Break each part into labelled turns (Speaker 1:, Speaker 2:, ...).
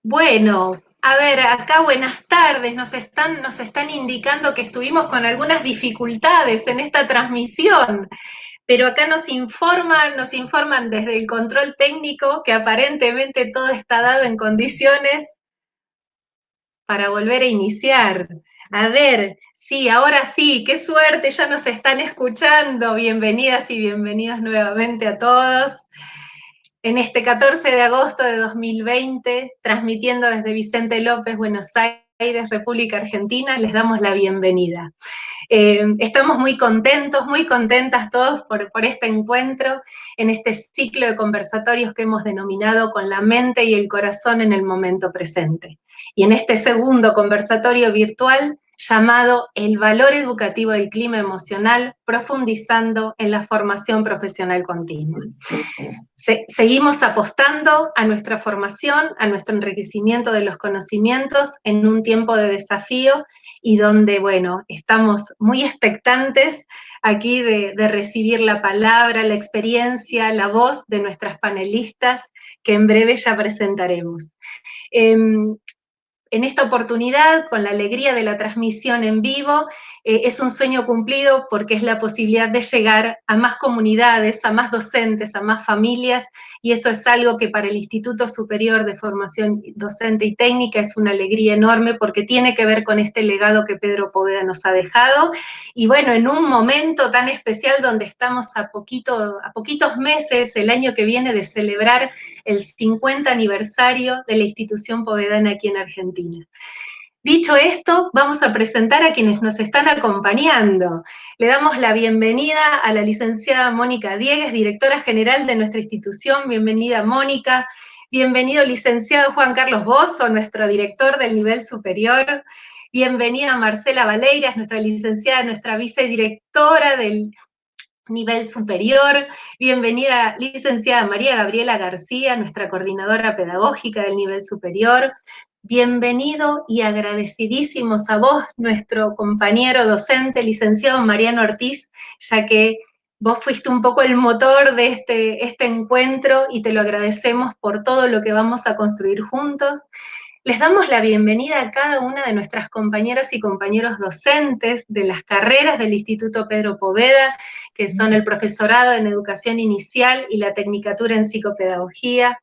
Speaker 1: Bueno, a ver, acá buenas tardes, nos están indicando que estuvimos con algunas dificultades en esta transmisión, pero acá nos informan desde el control técnico que aparentemente todo está dado en condiciones para volver a iniciar. A ver, sí, ahora sí, qué suerte, ya nos están escuchando. Bienvenidas y bienvenidos nuevamente a todos. En este 14 de agosto de 2020, transmitiendo desde Vicente López, Buenos Aires, República Argentina, les damos la bienvenida. Estamos muy contentas todos por este encuentro, en este ciclo de conversatorios que hemos denominado Con la mente y el corazón en el momento presente. Y en este segundo conversatorio virtual llamado El valor educativo del clima emocional, profundizando en la formación profesional continua. Seguimos apostando a nuestra formación, a nuestro enriquecimiento de los conocimientos en un tiempo de desafío y donde, bueno, estamos muy expectantes aquí de recibir la palabra, la experiencia, la voz de nuestras panelistas que en breve ya presentaremos. En esta oportunidad, con la alegría de la transmisión en vivo, es un sueño cumplido porque es la posibilidad de llegar a más comunidades, a más docentes, a más familias, y eso es algo que para el Instituto Superior de Formación Docente y Técnica es una alegría enorme porque tiene que ver con este legado que Pedro Poveda nos ha dejado, y bueno, en un momento tan especial donde estamos a poquitos meses, el año que viene, de celebrar el 50 aniversario de la institución povedana aquí en Argentina. Dicho esto, vamos a presentar a quienes nos están acompañando. Le damos la bienvenida a la licenciada Mónica Diegues, directora general de nuestra institución. Bienvenida, Mónica. Bienvenido, licenciado Juan Carlos Bozo, nuestro director del nivel superior. Bienvenida Marcela Valeiras, nuestra licenciada, nuestra vicedirectora del nivel superior. Bienvenida, licenciada María Gabriela García, nuestra coordinadora pedagógica del nivel superior. Bienvenido y agradecidísimos a vos, nuestro compañero docente, licenciado Mariano Ortiz, ya que vos fuiste un poco el motor de este encuentro y te lo agradecemos por todo lo que vamos a construir juntos. Les damos la bienvenida a cada una de nuestras compañeras y compañeros docentes de las carreras del Instituto Pedro Poveda, que son el profesorado en educación inicial y la tecnicatura en psicopedagogía.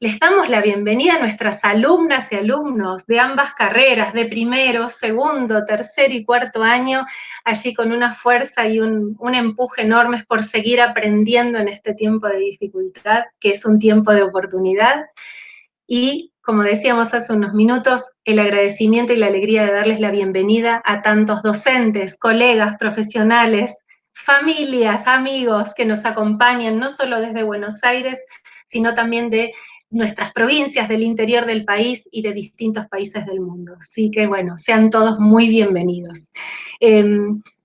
Speaker 1: Les damos la bienvenida a nuestras alumnas y alumnos de ambas carreras, de primero, segundo, tercero y cuarto año, allí con una fuerza y un empuje enormes por seguir aprendiendo en este tiempo de dificultad, que es un tiempo de oportunidad. Y, como decíamos hace unos minutos, el agradecimiento y la alegría de darles la bienvenida a tantos docentes, colegas, profesionales, familias, amigos que nos acompañan, no solo desde Buenos Aires, sino también de nuestras provincias, del interior del país y de distintos países del mundo. Así que, bueno, sean todos muy bienvenidos.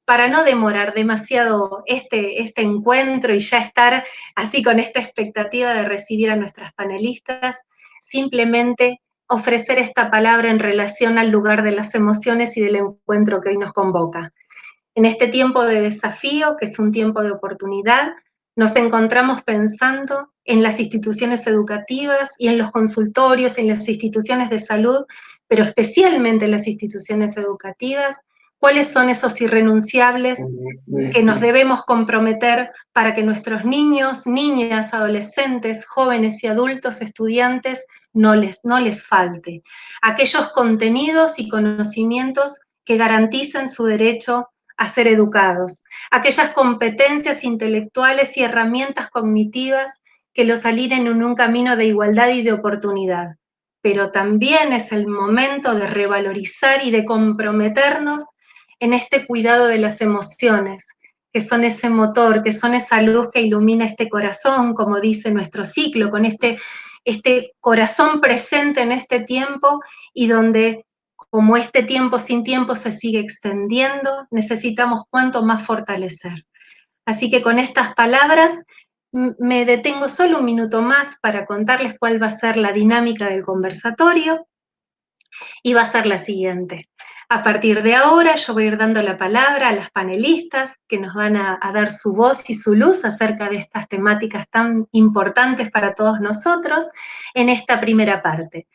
Speaker 1: Para no demorar demasiado este encuentro y ya estar así con esta expectativa de recibir a nuestras panelistas, simplemente ofrecer esta palabra en relación al lugar de las emociones y del encuentro que hoy nos convoca. En este tiempo de desafío, que es un tiempo de oportunidad, nos encontramos pensando en las instituciones educativas y en los consultorios, en las instituciones de salud, pero especialmente en las instituciones educativas, cuáles son esos irrenunciables que nos debemos comprometer para que nuestros niños, niñas, adolescentes, jóvenes y adultos, estudiantes, no les falte. Aquellos contenidos y conocimientos que garanticen su derecho a ser educados. Aquellas competencias intelectuales y herramientas cognitivas que los alineen en un camino de igualdad y de oportunidad. Pero también es el momento de revalorizar y de comprometernos en este cuidado de las emociones, que son ese motor, que son esa luz que ilumina este corazón, como dice nuestro ciclo, con este corazón presente en este tiempo y donde, como este tiempo sin tiempo se sigue extendiendo, necesitamos cuanto más fortalecer. Así que con estas palabras me detengo solo un minuto más para contarles cuál va a ser la dinámica del conversatorio, y va a ser la siguiente. A partir de ahora yo voy a ir dando la palabra a las panelistas que nos van a dar su voz y su luz acerca de estas temáticas tan importantes para todos nosotros en esta primera parte.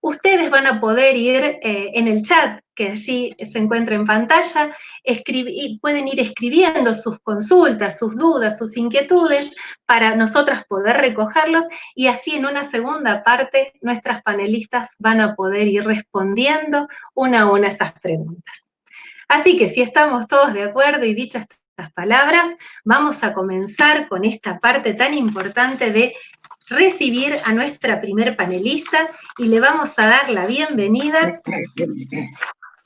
Speaker 1: Ustedes van a poder ir en el chat, que allí se encuentra en pantalla, y pueden ir escribiendo sus consultas, sus dudas, sus inquietudes, para nosotras poder recogerlos, y así en una segunda parte nuestras panelistas van a poder ir respondiendo una a una esas preguntas. Así que si estamos todos de acuerdo y dichas estas palabras, vamos a comenzar con esta parte tan importante de recibir a nuestra primer panelista y le vamos a dar la bienvenida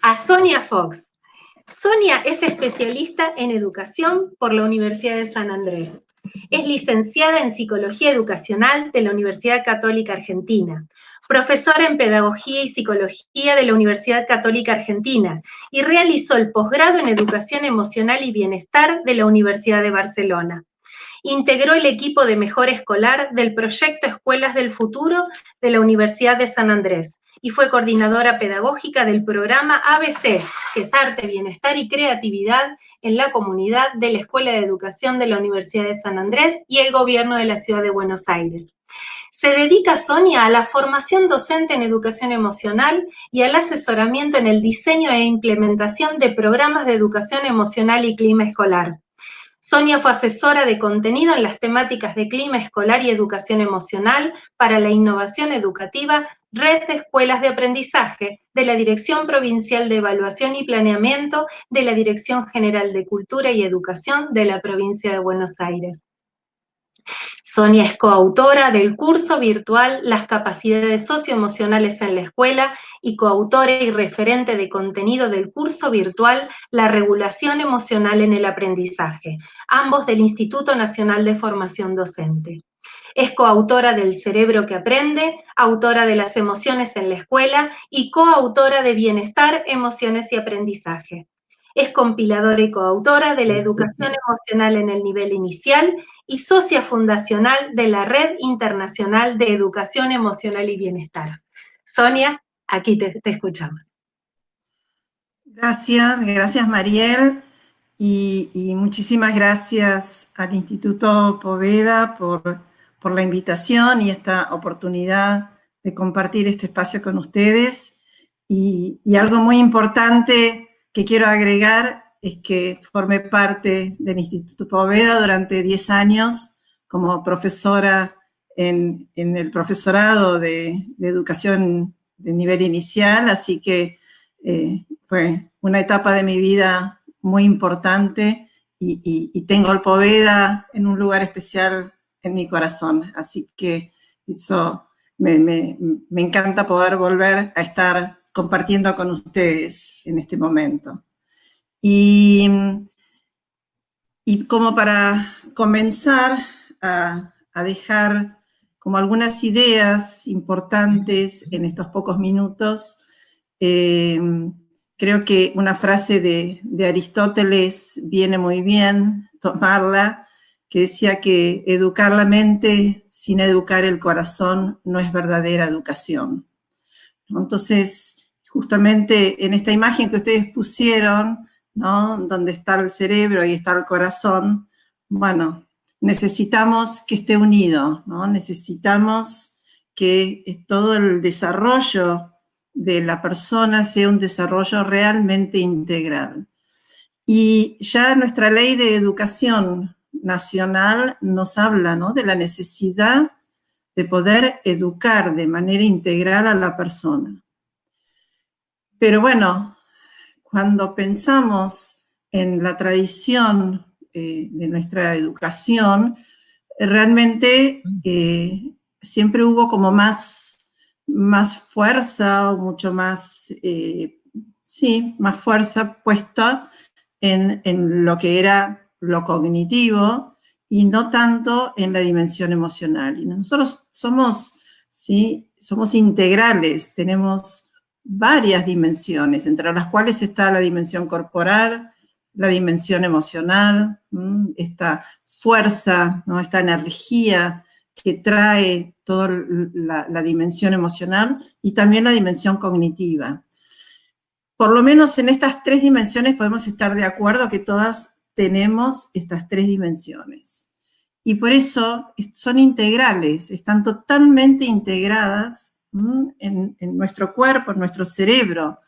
Speaker 1: a Sonia Fox. Sonia es especialista en educación por la Universidad de San Andrés. Es licenciada en Psicología Educacional de la Universidad Católica Argentina, profesora en Pedagogía y Psicología de la Universidad Católica Argentina y realizó el posgrado en Educación Emocional y Bienestar de la Universidad de Barcelona. Integró el equipo de mejora escolar del proyecto Escuelas del Futuro de la Universidad de San Andrés y fue coordinadora pedagógica del programa ABC, que es Arte, Bienestar y Creatividad en la comunidad de la Escuela de Educación de la Universidad de San Andrés y el Gobierno de la Ciudad de Buenos Aires. Se dedica Sonia a la formación docente en educación emocional y al asesoramiento en el diseño e implementación de programas de educación emocional y clima escolar. Sonia fue asesora de contenido en las temáticas de clima escolar y educación emocional para la innovación educativa Red de Escuelas de Aprendizaje de la Dirección Provincial de Evaluación y Planeamiento de la Dirección General de Cultura y Educación de la Provincia de Buenos Aires. Sonia es coautora del curso virtual Las capacidades socioemocionales en la escuela y coautora y referente de contenido del curso virtual La regulación emocional en el aprendizaje, ambos del Instituto Nacional de Formación Docente. Es coautora del Cerebro que Aprende, autora de Las emociones en la escuela y coautora de Bienestar, Emociones y Aprendizaje. Es compiladora y coautora de la educación emocional en el nivel inicial y socia fundacional de la Red Internacional de Educación Emocional y Bienestar. Sonia, aquí te escuchamos.
Speaker 2: Gracias Mariel, y muchísimas gracias al Instituto Poveda por la invitación y esta oportunidad de compartir este espacio con ustedes. Y algo muy importante que quiero agregar es que formé parte del Instituto Poveda durante 10 años como profesora en el profesorado de educación de nivel inicial, así que fue una etapa de mi vida muy importante y tengo el Poveda en un lugar especial en mi corazón, así que eso me encanta poder volver a estar compartiendo con ustedes en este momento. Y como para comenzar a dejar como algunas ideas importantes en estos pocos minutos, creo que una frase de Aristóteles viene muy bien tomarla, que decía que educar la mente sin educar el corazón no es verdadera educación. Entonces, justamente en esta imagen que ustedes pusieron, ¿no?, donde está el cerebro y está el corazón, bueno, necesitamos que esté unido, ¿no? Necesitamos que todo el desarrollo de la persona sea un desarrollo realmente integral. Y ya nuestra ley de educación nacional nos habla, ¿no?, de la necesidad de poder educar de manera integral a la persona. Pero bueno, cuando pensamos en la tradición de nuestra educación, realmente siempre hubo como más fuerza, o mucho más, más fuerza puesta en lo que era lo cognitivo y no tanto en la dimensión emocional. Y nosotros somos integrales, tenemos varias dimensiones, entre las cuales está la dimensión corporal, la dimensión emocional, esta fuerza, ¿no?, esta energía que trae toda la dimensión emocional y también la dimensión cognitiva. Por lo menos en estas tres dimensiones podemos estar de acuerdo que todas tenemos estas tres dimensiones. Y por eso son integrales, están totalmente integradas en nuestro cuerpo, en nuestro cerebro.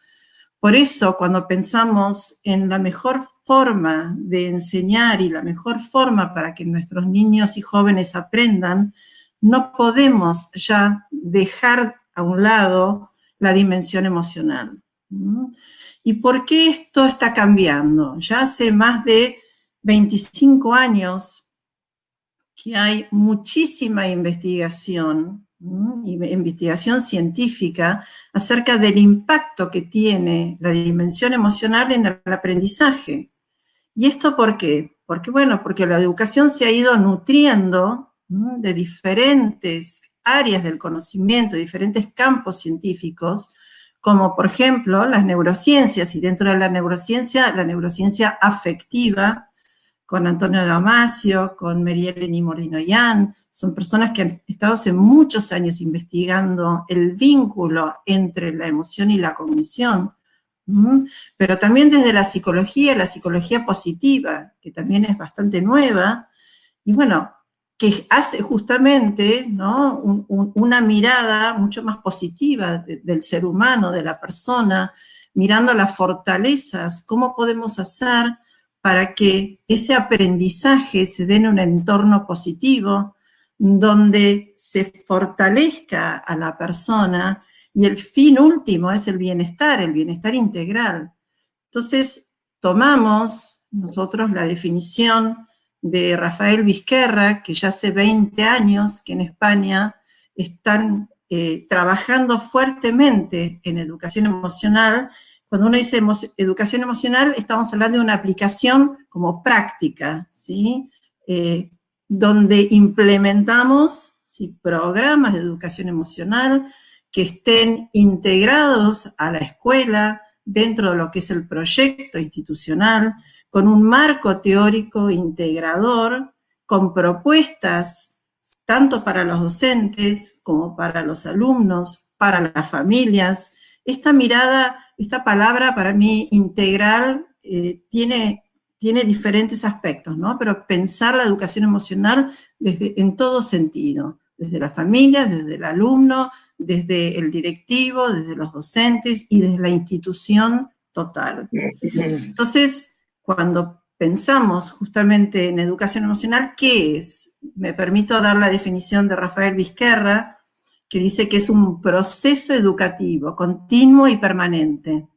Speaker 2: Por eso, cuando pensamos en la mejor forma de enseñar y la mejor forma para que nuestros niños y jóvenes aprendan, no podemos ya dejar a un lado la dimensión emocional. ¿Y por qué esto está cambiando? Ya hace más de 25 años que hay muchísima investigación, investigación científica acerca del impacto que tiene la dimensión emocional en el aprendizaje. ¿Y esto por qué? Porque, bueno, porque la educación se ha ido nutriendo de diferentes áreas del conocimiento, de diferentes campos científicos, como por ejemplo las neurociencias, y dentro de la neurociencia afectiva, con Antonio Damasio, con Mary-Eleni Mordinoyan, son personas que han estado hace muchos años investigando el vínculo entre la emoción y la cognición, pero también desde la psicología positiva, que también es bastante nueva, y bueno, que hace justamente, ¿no?, una mirada mucho más positiva del ser humano, de la persona, mirando las fortalezas, cómo podemos hacer para que ese aprendizaje se dé en un entorno positivo, donde se fortalezca a la persona, y el fin último es el bienestar integral. Entonces, tomamos nosotros la definición de Rafael Vizquerra, que ya hace 20 años que en España están trabajando fuertemente en educación emocional. Cuando uno dice educación emocional, estamos hablando de una aplicación como práctica, ¿sí? Donde implementamos, ¿sí?, programas de educación emocional que estén integrados a la escuela, dentro de lo que es el proyecto institucional, con un marco teórico integrador, con propuestas tanto para los docentes como para los alumnos, para las familias. Esta mirada, esta palabra para mí integral tiene diferentes aspectos, ¿no? Pero pensar la educación emocional en todo sentido, desde la familia, desde el alumno, desde el directivo, desde los docentes y desde la institución total. Entonces, cuando pensamos justamente en educación emocional, ¿qué es? Me permito dar la definición de Rafael Vizquerra, que dice que es un proceso educativo continuo y permanente,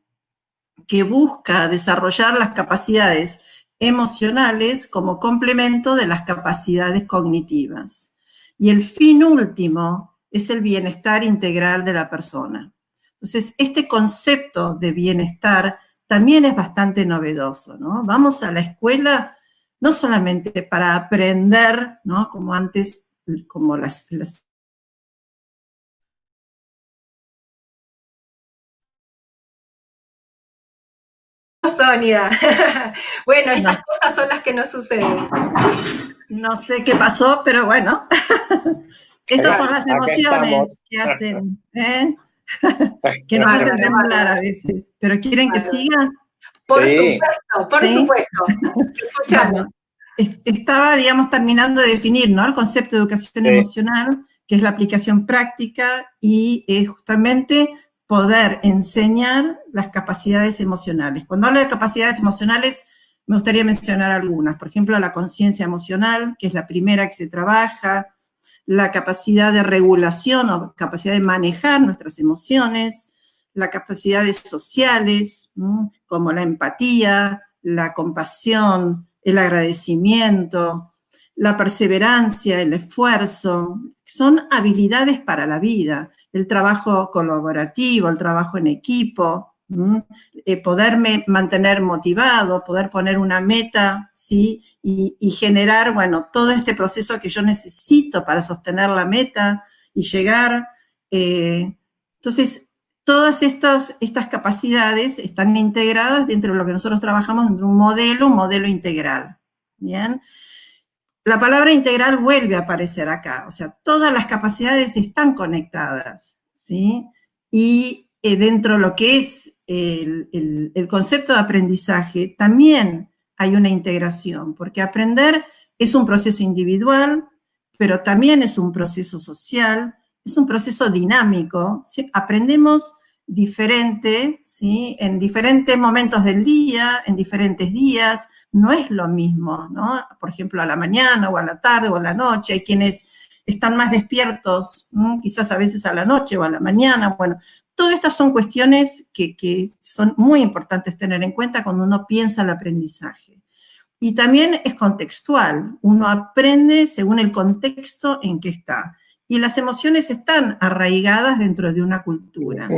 Speaker 2: que busca desarrollar las capacidades emocionales como complemento de las capacidades cognitivas. Y el fin último es el bienestar integral de la persona. Entonces, este concepto de bienestar también es bastante novedoso, ¿no? Vamos a la escuela no solamente para aprender, ¿no?, como antes, como las
Speaker 1: Sonia. Bueno, estas cosas son las que nos suceden.
Speaker 2: No sé qué pasó, pero bueno. Estas son las emociones que hacen, que nos hacen temblar a veces. ¿Pero quieren que siga?
Speaker 1: Por supuesto, por supuesto.
Speaker 2: Bueno, estaba, digamos, terminando de definir, ¿no?, el concepto de educación emocional, que es la aplicación práctica y justamente poder enseñar las capacidades emocionales. Cuando hablo de capacidades emocionales, me gustaría mencionar algunas. Por ejemplo, la conciencia emocional, que es la primera que se trabaja, la capacidad de regulación o capacidad de manejar nuestras emociones, las capacidades sociales, como la empatía, la compasión, el agradecimiento, la perseverancia, el esfuerzo, son habilidades para la vida, el trabajo colaborativo, el trabajo en equipo, poderme mantener motivado, poder poner una meta, ¿sí?, y generar, bueno, todo este proceso que yo necesito para sostener la meta y llegar. Entonces, todas estas capacidades están integradas dentro de lo que nosotros trabajamos dentro de un modelo integral, ¿bien? La palabra integral vuelve a aparecer acá, o sea, todas las capacidades están conectadas, ¿sí? Y dentro de lo que es el concepto de aprendizaje, también hay una integración, porque aprender es un proceso individual, pero también es un proceso social, es un proceso dinámico, ¿sí? Aprendemos diferente, ¿sí? En diferentes momentos del día, en diferentes días, no es lo mismo, ¿no? Por ejemplo, a la mañana o a la tarde o a la noche, hay quienes están más despiertos, quizás a veces a la noche o a la mañana, bueno, todas estas son cuestiones que son muy importantes tener en cuenta cuando uno piensa el aprendizaje. Y también es contextual, uno aprende según el contexto en que está. Y las emociones están arraigadas dentro de una cultura.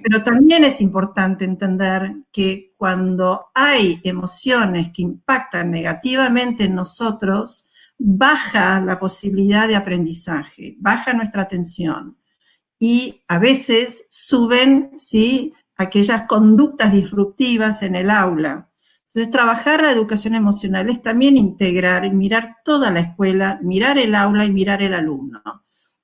Speaker 2: Pero también es importante entender que cuando hay emociones que impactan negativamente en nosotros, baja la posibilidad de aprendizaje, baja nuestra atención. Y a veces suben, ¿sí?, aquellas conductas disruptivas en el aula. Entonces, trabajar la educación emocional es también integrar, mirar toda la escuela, mirar el aula y mirar el alumno.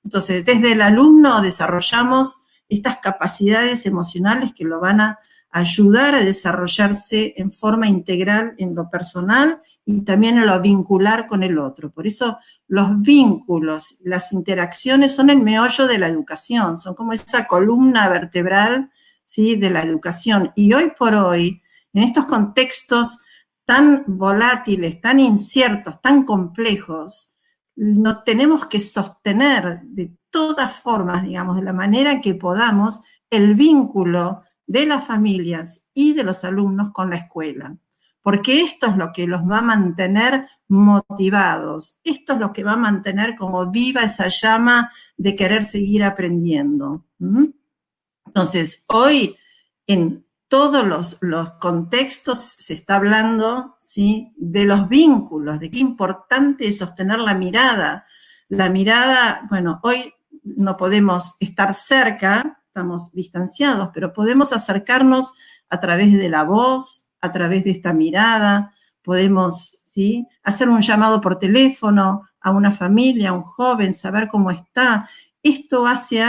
Speaker 2: Entonces, desde el alumno desarrollamos estas capacidades emocionales que lo van a ayudar a desarrollarse en forma integral en lo personal y también en lo vincular con el otro. Por eso los vínculos, las interacciones son el meollo de la educación, son como esa columna vertebral, ¿sí?, de la educación. Y hoy por hoy, en estos contextos tan volátiles, tan inciertos, tan complejos, no tenemos que sostener de todas formas, digamos, de la manera que podamos, el vínculo de las familias y de los alumnos con la escuela. Porque esto es lo que los va a mantener motivados, esto es lo que va a mantener como viva esa llama de querer seguir aprendiendo. Entonces, hoy en todos los contextos se está hablando, ¿sí?, de los vínculos, de qué importante es sostener la mirada. La mirada, bueno, hoy no podemos estar cerca, estamos distanciados, pero podemos acercarnos a través de la voz, a través de esta mirada, podemos, ¿sí?, hacer un llamado por teléfono a una familia, a un joven, saber cómo está. Esto hace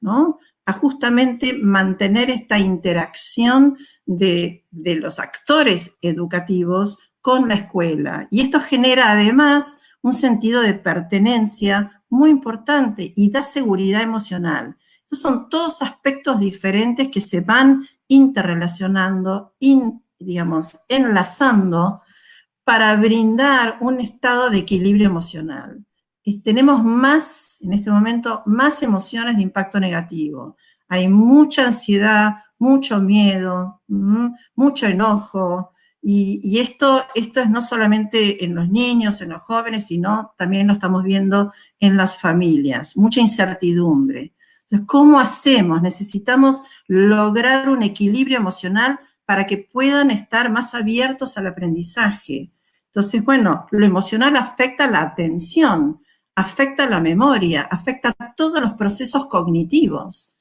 Speaker 2: ¿no?, a justamente mantener esta interacción de los actores educativos con la escuela. Y esto genera además un sentido de pertenencia muy importante y da seguridad emocional. Estos son todos aspectos diferentes que se van interrelacionando, digamos, enlazando para brindar un estado de equilibrio emocional. Tenemos más, en este momento, más emociones de impacto negativo. Hay mucha ansiedad, mucho miedo, mucho enojo, y esto es no solamente en los niños, en los jóvenes, sino también lo estamos viendo en las familias, mucha incertidumbre. Entonces, ¿cómo hacemos? Necesitamos lograr un equilibrio emocional para que puedan estar más abiertos al aprendizaje. Entonces, bueno, lo emocional afecta la atención, afecta la memoria, afecta todos los procesos cognitivos.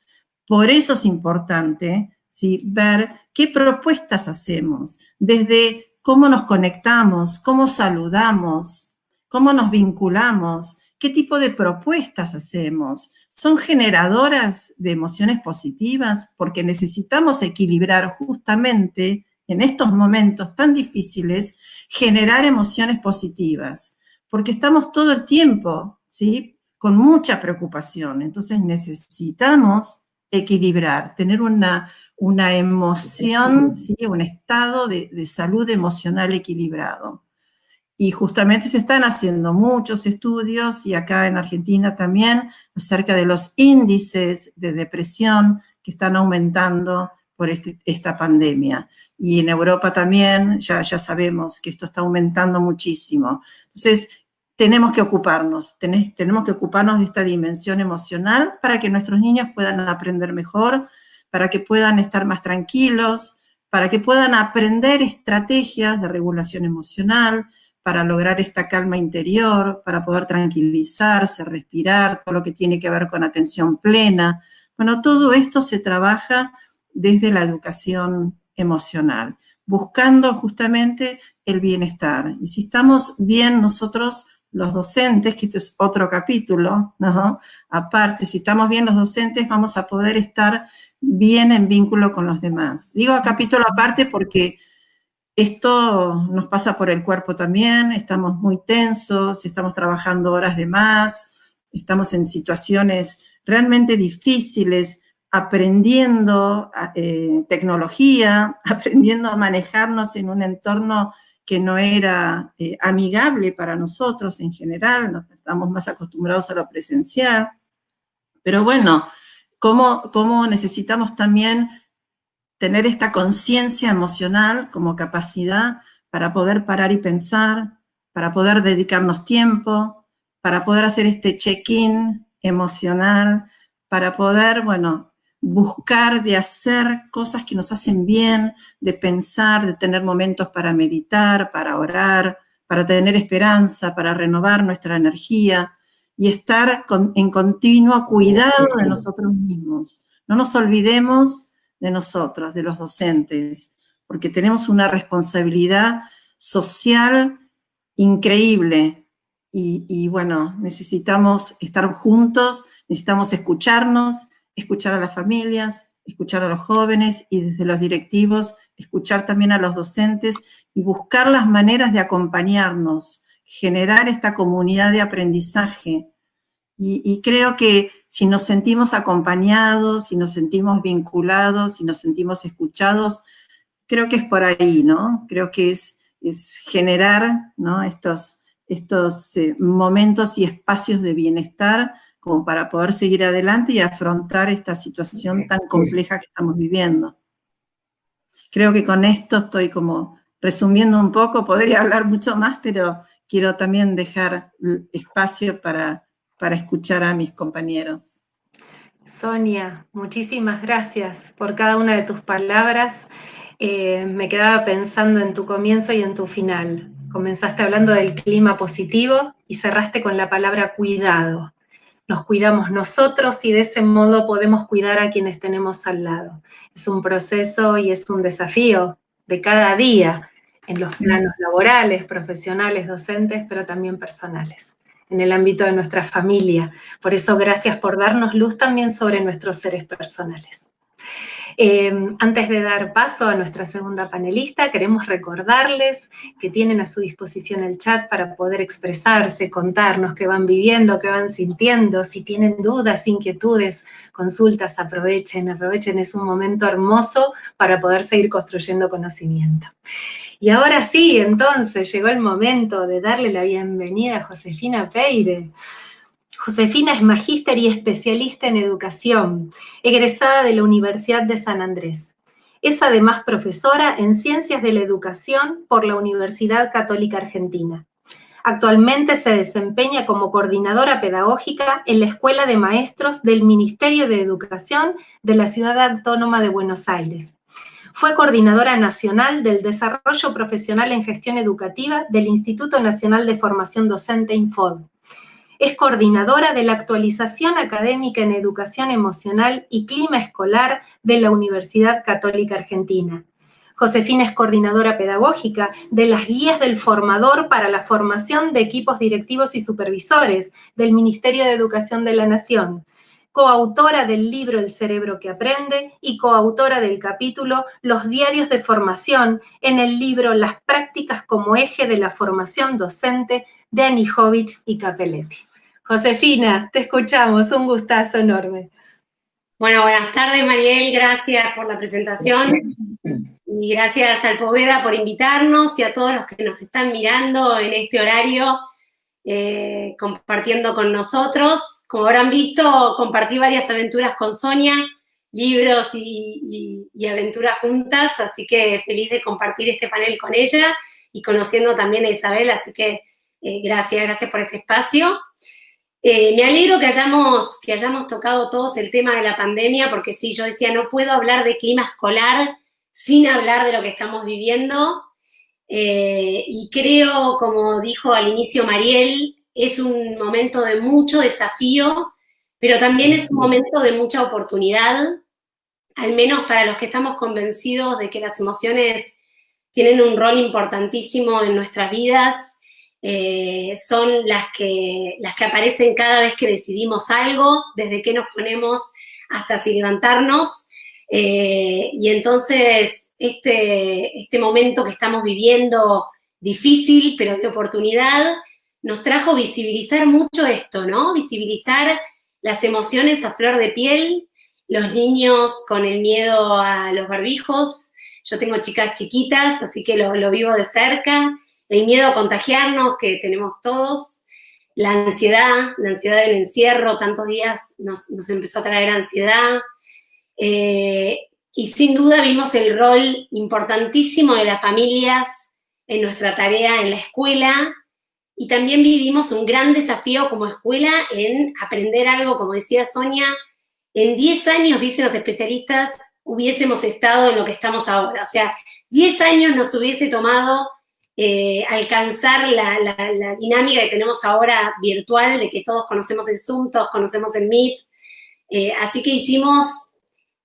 Speaker 2: Por eso es importante, ¿sí?, ver qué propuestas hacemos, desde cómo nos conectamos, cómo saludamos, cómo nos vinculamos, qué tipo de propuestas hacemos. ¿Son generadoras de emociones positivas? Porque necesitamos equilibrar justamente en estos momentos tan difíciles, generar emociones positivas, porque estamos todo el tiempo, ¿sí?, con mucha preocupación. Entonces necesitamos equilibrar, tener una emoción, ¿sí?, un estado de salud emocional equilibrado. Y justamente se están haciendo muchos estudios, y acá en Argentina también, acerca de los índices de depresión que están aumentando por esta pandemia. Y en Europa también ya sabemos que esto está aumentando muchísimo. Entonces, tenemos que ocuparnos de esta dimensión emocional para que nuestros niños puedan aprender mejor, para que puedan estar más tranquilos, para que puedan aprender estrategias de regulación emocional, para lograr esta calma interior, para poder tranquilizarse, respirar, todo lo que tiene que ver con atención plena. Bueno, todo esto se trabaja desde la educación emocional, buscando justamente el bienestar. Y si estamos bien nosotros, los docentes, que este es otro capítulo, ¿no?, aparte, si estamos bien los docentes, vamos a poder estar bien en vínculo con los demás. Digo capítulo aparte porque esto nos pasa por el cuerpo también, estamos muy tensos, estamos trabajando horas de más, estamos en situaciones realmente difíciles, aprendiendo tecnología, aprendiendo a manejarnos en un entorno que no era amigable para nosotros en general, estamos más acostumbrados a lo presencial. Pero bueno, cómo necesitamos también tener esta conciencia emocional como capacidad para poder parar y pensar, para poder dedicarnos tiempo, para poder hacer este check-in emocional, para poder, bueno, buscar de hacer cosas que nos hacen bien, de pensar, de tener momentos para meditar, para orar, para tener esperanza, para renovar nuestra energía y estar en continuo cuidado de nosotros mismos. No nos olvidemos de nosotros, de los docentes, porque tenemos una responsabilidad social increíble y bueno, necesitamos estar juntos, necesitamos escucharnos, escuchar a las familias, escuchar a los jóvenes y desde los directivos, escuchar también a los docentes y buscar las maneras de acompañarnos, generar esta comunidad de aprendizaje. Y creo que si nos sentimos acompañados, si nos sentimos vinculados, si nos sentimos escuchados, creo que es por ahí, ¿no? Creo que es generar, ¿no?, estos momentos y espacios de bienestar como para poder seguir adelante y afrontar esta situación tan compleja que estamos viviendo. Creo que con esto estoy como resumiendo un poco, podría hablar mucho más, pero quiero también dejar espacio para escuchar a mis compañeros.
Speaker 1: Sonia, muchísimas gracias por cada una de tus palabras. Me quedaba pensando en tu comienzo y en tu final. Comenzaste hablando del clima positivo y cerraste con la palabra cuidado. Nos cuidamos nosotros y de ese modo podemos cuidar a quienes tenemos al lado. Es un proceso y es un desafío de cada día en los planos laborales, profesionales, docentes, pero también personales, en el ámbito de nuestra familia. Por eso, gracias por darnos luz también sobre nuestros seres personales. Antes de dar paso a nuestra segunda panelista, queremos recordarles que tienen a su disposición el chat para poder expresarse, contarnos qué van viviendo, qué van sintiendo, si tienen dudas, inquietudes, consultas, aprovechen, es un momento hermoso para poder seguir construyendo conocimiento. Y ahora sí, entonces, llegó el momento de darle la bienvenida a Josefina Peire. Josefina es magíster y especialista en educación, egresada de la Universidad de San Andrés. Es además profesora en Ciencias de la Educación por la Universidad Católica Argentina. Actualmente se desempeña como coordinadora pedagógica en la Escuela de Maestros del Ministerio de Educación de la Ciudad Autónoma de Buenos Aires. Fue coordinadora nacional del Desarrollo Profesional en Gestión Educativa del Instituto Nacional de Formación Docente INFOD. Es coordinadora de la actualización académica en educación emocional y clima escolar de la Universidad Católica Argentina. Josefina es coordinadora pedagógica de las guías del formador para la formación de equipos directivos y supervisores del Ministerio de Educación de la Nación, coautora del libro El cerebro que aprende y coautora del capítulo Los diarios de formación en el libro Las prácticas como eje de la formación docente de Anijovic y Capelletti. Josefina, te escuchamos, un gustazo enorme.
Speaker 3: Bueno, buenas tardes, Mariel, gracias por la presentación y gracias al Poveda por invitarnos y a todos los que nos están mirando en este horario, compartiendo con nosotros. Como habrán visto, compartí varias aventuras con Sonia, libros y aventuras juntas, así que feliz de compartir este panel con ella y conociendo también a Isabel, así que gracias por este espacio. Me alegro que hayamos tocado todos el tema de la pandemia, porque sí, yo decía, no puedo hablar de clima escolar sin hablar de lo que estamos viviendo, y creo, como dijo al inicio Mariel, es un momento de mucho desafío, pero también es un momento de mucha oportunidad, al menos para los que estamos convencidos de que las emociones tienen un rol importantísimo en nuestras vidas. Son las que aparecen cada vez que decidimos algo, desde que nos ponemos hasta si levantarnos, y entonces este momento que estamos viviendo difícil, pero de oportunidad, nos trajo visibilizar mucho esto, ¿no? Visibilizar las emociones a flor de piel, los niños con el miedo a los barbijos. Yo tengo chicas chiquitas, así que lo vivo de cerca. El miedo a contagiarnos, que tenemos todos. La ansiedad del encierro, tantos días nos empezó a traer ansiedad. Y sin duda vimos el rol importantísimo de las familias en nuestra tarea en la escuela, y también vivimos un gran desafío como escuela en aprender algo, como decía Sonia. En 10 años, dicen los especialistas, hubiésemos estado en lo que estamos ahora. O sea, 10 años nos hubiese tomado alcanzar la dinámica que tenemos ahora virtual, de que todos conocemos el Zoom, todos conocemos el Meet. Así que hicimos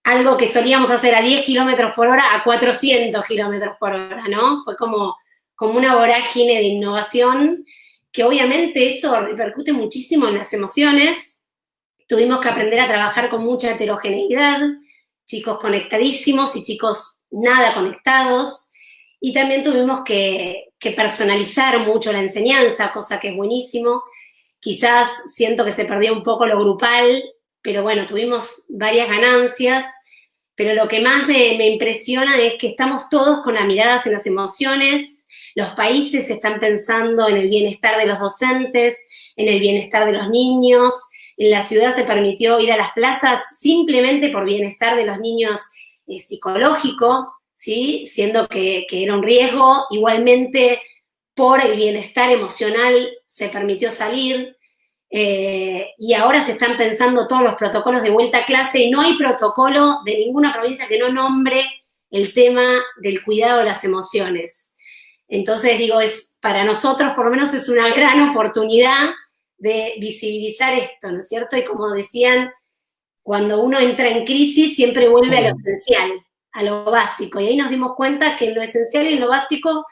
Speaker 3: algo que solíamos hacer a 10 kilómetros por hora a 400 kilómetros por hora, ¿no? Fue como una vorágine de innovación, que obviamente eso repercute muchísimo en las emociones. Tuvimos que aprender a trabajar con mucha heterogeneidad, chicos conectadísimos y chicos nada conectados, y también tuvimos que personalizar mucho la enseñanza, cosa que es buenísimo. Quizás siento que se perdió un poco lo grupal, pero bueno, tuvimos varias ganancias. Pero lo que más me impresiona es que estamos todos con las miradas en las emociones. Los países están pensando en el bienestar de los docentes, en el bienestar de los niños. En la ciudad se permitió ir a las plazas simplemente por bienestar de los niños psicológico, ¿sí? Siendo que era un riesgo. Igualmente, por el bienestar emocional se permitió salir. Y ahora se están pensando todos los protocolos de vuelta a clase, y no hay protocolo de ninguna provincia que no nombre el tema del cuidado de las emociones. Entonces, digo, para nosotros por lo menos es una gran oportunidad de visibilizar esto, ¿no es cierto? Y como decían, cuando uno entra en crisis siempre vuelve a lo esencial, a lo básico, y ahí nos dimos cuenta que en lo esencial y en lo básico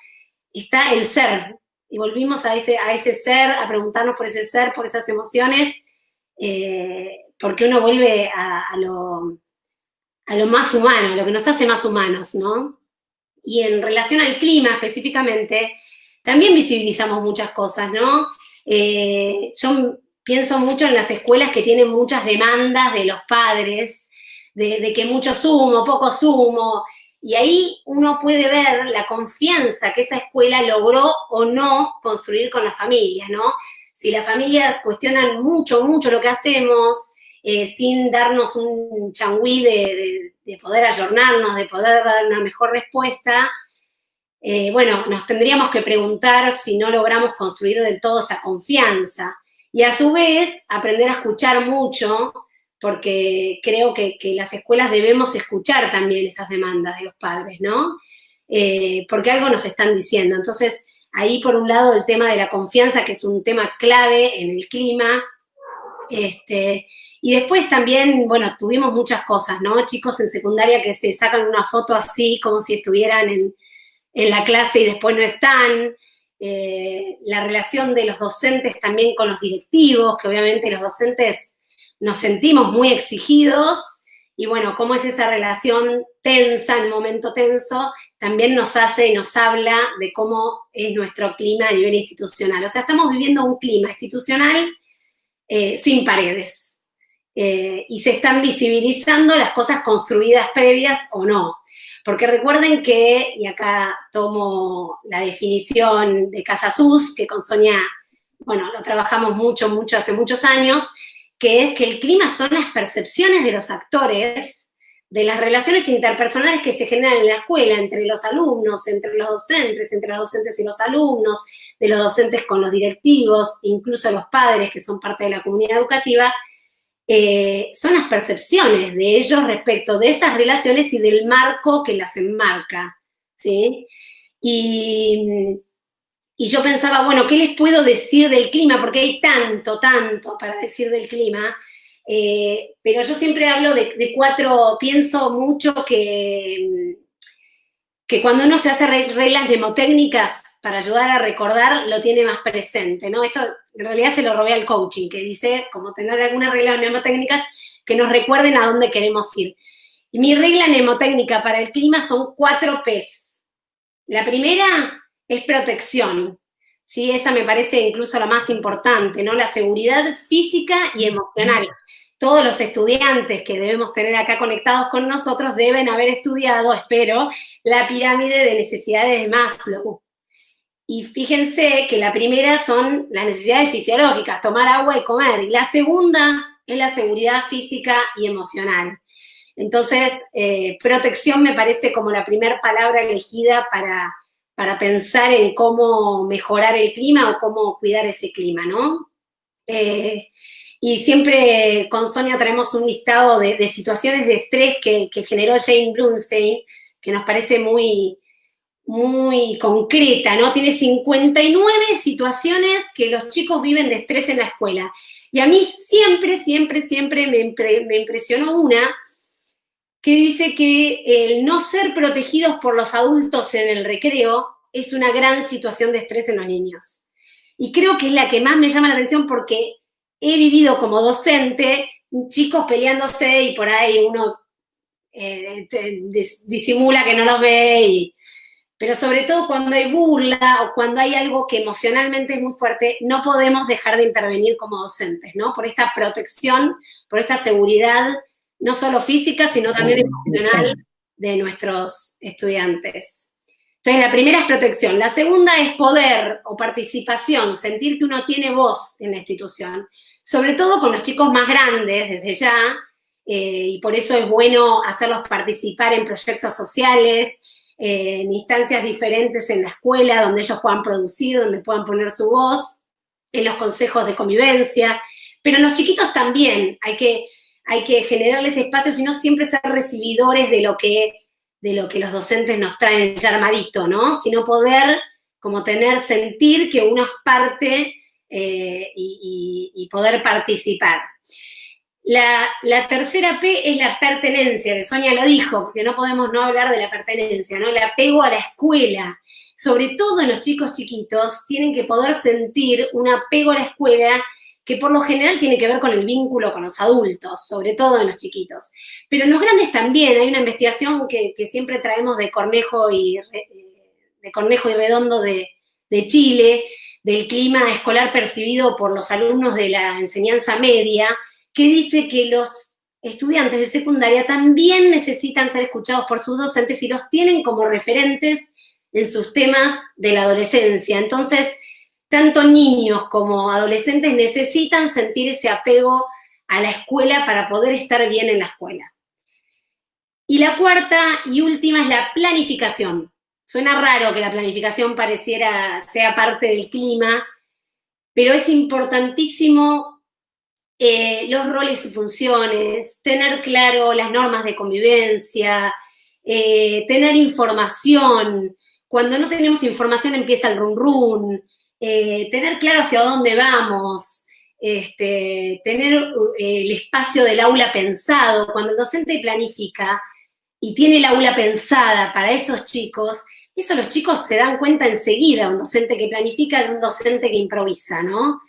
Speaker 3: está el ser. Y volvimos a ese ser, a preguntarnos por ese ser, por esas emociones, porque uno vuelve a lo más humano, a lo que nos hace más humanos, ¿no? Y en relación al clima específicamente, también visibilizamos muchas cosas, ¿no? Yo pienso mucho en las escuelas que tienen muchas demandas de los padres, de que mucho sumo, poco sumo, y ahí uno puede ver la confianza que esa escuela logró o no construir con las familias, ¿no? Si las familias cuestionan mucho lo que hacemos, sin darnos un changüí de poder ayornarnos, de poder dar una mejor respuesta, bueno, nos tendríamos que preguntar si no logramos construir del todo esa confianza. Y a su vez, aprender a escuchar mucho, porque creo que las escuelas debemos escuchar también esas demandas de los padres, ¿no? Porque algo nos están diciendo. Entonces, ahí por un lado el tema de la confianza, que es un tema clave en el clima. Y después también, bueno, tuvimos muchas cosas, ¿no? Chicos en secundaria que se sacan una foto así, como si estuvieran en la clase y después no están. La relación de los docentes también con los directivos, que obviamente los docentes nos sentimos muy exigidos, y bueno, cómo es esa relación tensa, en un momento tenso, también nos hace y nos habla de cómo es nuestro clima a nivel institucional. O sea, estamos viviendo un clima institucional sin paredes, y se están visibilizando las cosas construidas previas o no. Porque recuerden que, y acá tomo la definición de Casasus, que con Sonia, bueno, lo trabajamos mucho, hace muchos años, que es que el clima son las percepciones de los actores, de las relaciones interpersonales que se generan en la escuela, entre los alumnos, entre los docentes y los alumnos, de los docentes con los directivos, incluso los padres que son parte de la comunidad educativa. Son las percepciones de ellos respecto de esas relaciones y del marco que las enmarca, ¿sí? Y yo pensaba, bueno, ¿qué les puedo decir del clima? Porque hay tanto para decir del clima, pero yo siempre hablo de cuatro, pienso mucho que cuando uno se hace reglas mnemotécnicas para ayudar a recordar, lo tiene más presente, ¿no? Esto en realidad se lo robé al coaching, que dice como tener algunas reglas mnemotécnicas que nos recuerden a dónde queremos ir. Y mi regla mnemotécnica para el clima son 4 P's. La primera es protección. ¿sí? Esa me parece incluso la más importante, ¿no? La seguridad física y emocional. Todos los estudiantes que debemos tener acá conectados con nosotros deben haber estudiado, espero, la pirámide de necesidades de Maslow. Y fíjense que la primera son las necesidades fisiológicas, tomar agua y comer, y la segunda es la seguridad física y emocional. Entonces, protección me parece como la primera palabra elegida para pensar en cómo mejorar el clima o cómo cuidar ese clima, ¿no? Y siempre con Sonia traemos un listado de situaciones de estrés que generó Jane Blumstein, que nos parece muy concreta, ¿no? Tiene 59 situaciones que los chicos viven de estrés en la escuela. Y a mí siempre me impresionó una que dice que el no ser protegidos por los adultos en el recreo es una gran situación de estrés en los niños. Y creo que es la que más me llama la atención porque he vivido como docente chicos peleándose y por ahí uno disimula que no los ve, pero sobre todo cuando hay burla o cuando hay algo que emocionalmente es muy fuerte, no podemos dejar de intervenir como docentes, ¿no? Por esta protección, por esta seguridad, no solo física, sino también emocional de nuestros estudiantes. Entonces, la primera es protección. La segunda es poder o participación, sentir que uno tiene voz en la institución, sobre todo con los chicos más grandes desde ya, y por eso es bueno hacerlos participar en proyectos sociales, en instancias diferentes en la escuela, donde ellos puedan producir, donde puedan poner su voz, en los consejos de convivencia, pero en los chiquitos también hay que generarles espacios y no siempre ser recibidores de lo que los docentes nos traen ya armadito, ¿no? Sino poder como sentir que uno es parte y poder participar. La tercera P es la pertenencia, que Sonia lo dijo, porque no podemos no hablar de la pertenencia, ¿no? El apego a la escuela. Sobre todo en los chicos chiquitos, tienen que poder sentir un apego a la escuela que por lo general tiene que ver con el vínculo con los adultos, sobre todo en los chiquitos. Pero en los grandes también, hay una investigación que siempre traemos de Cornejo y Redondo de Chile, del clima escolar percibido por los alumnos de la enseñanza media, que dice que los estudiantes de secundaria también necesitan ser escuchados por sus docentes y los tienen como referentes en sus temas de la adolescencia. Entonces, tanto niños como adolescentes necesitan sentir ese apego a la escuela para poder estar bien en la escuela. Y la cuarta y última es la planificación. Suena raro que la planificación sea parte del clima, pero es importantísimo los roles y funciones, tener claro las normas de convivencia, tener información. Cuando no tenemos información empieza el run, tener claro hacia dónde vamos, tener el espacio del aula pensado. Cuando el docente planifica y tiene el aula pensada para esos chicos, eso los chicos se dan cuenta enseguida, un docente que planifica de un docente que improvisa, ¿no?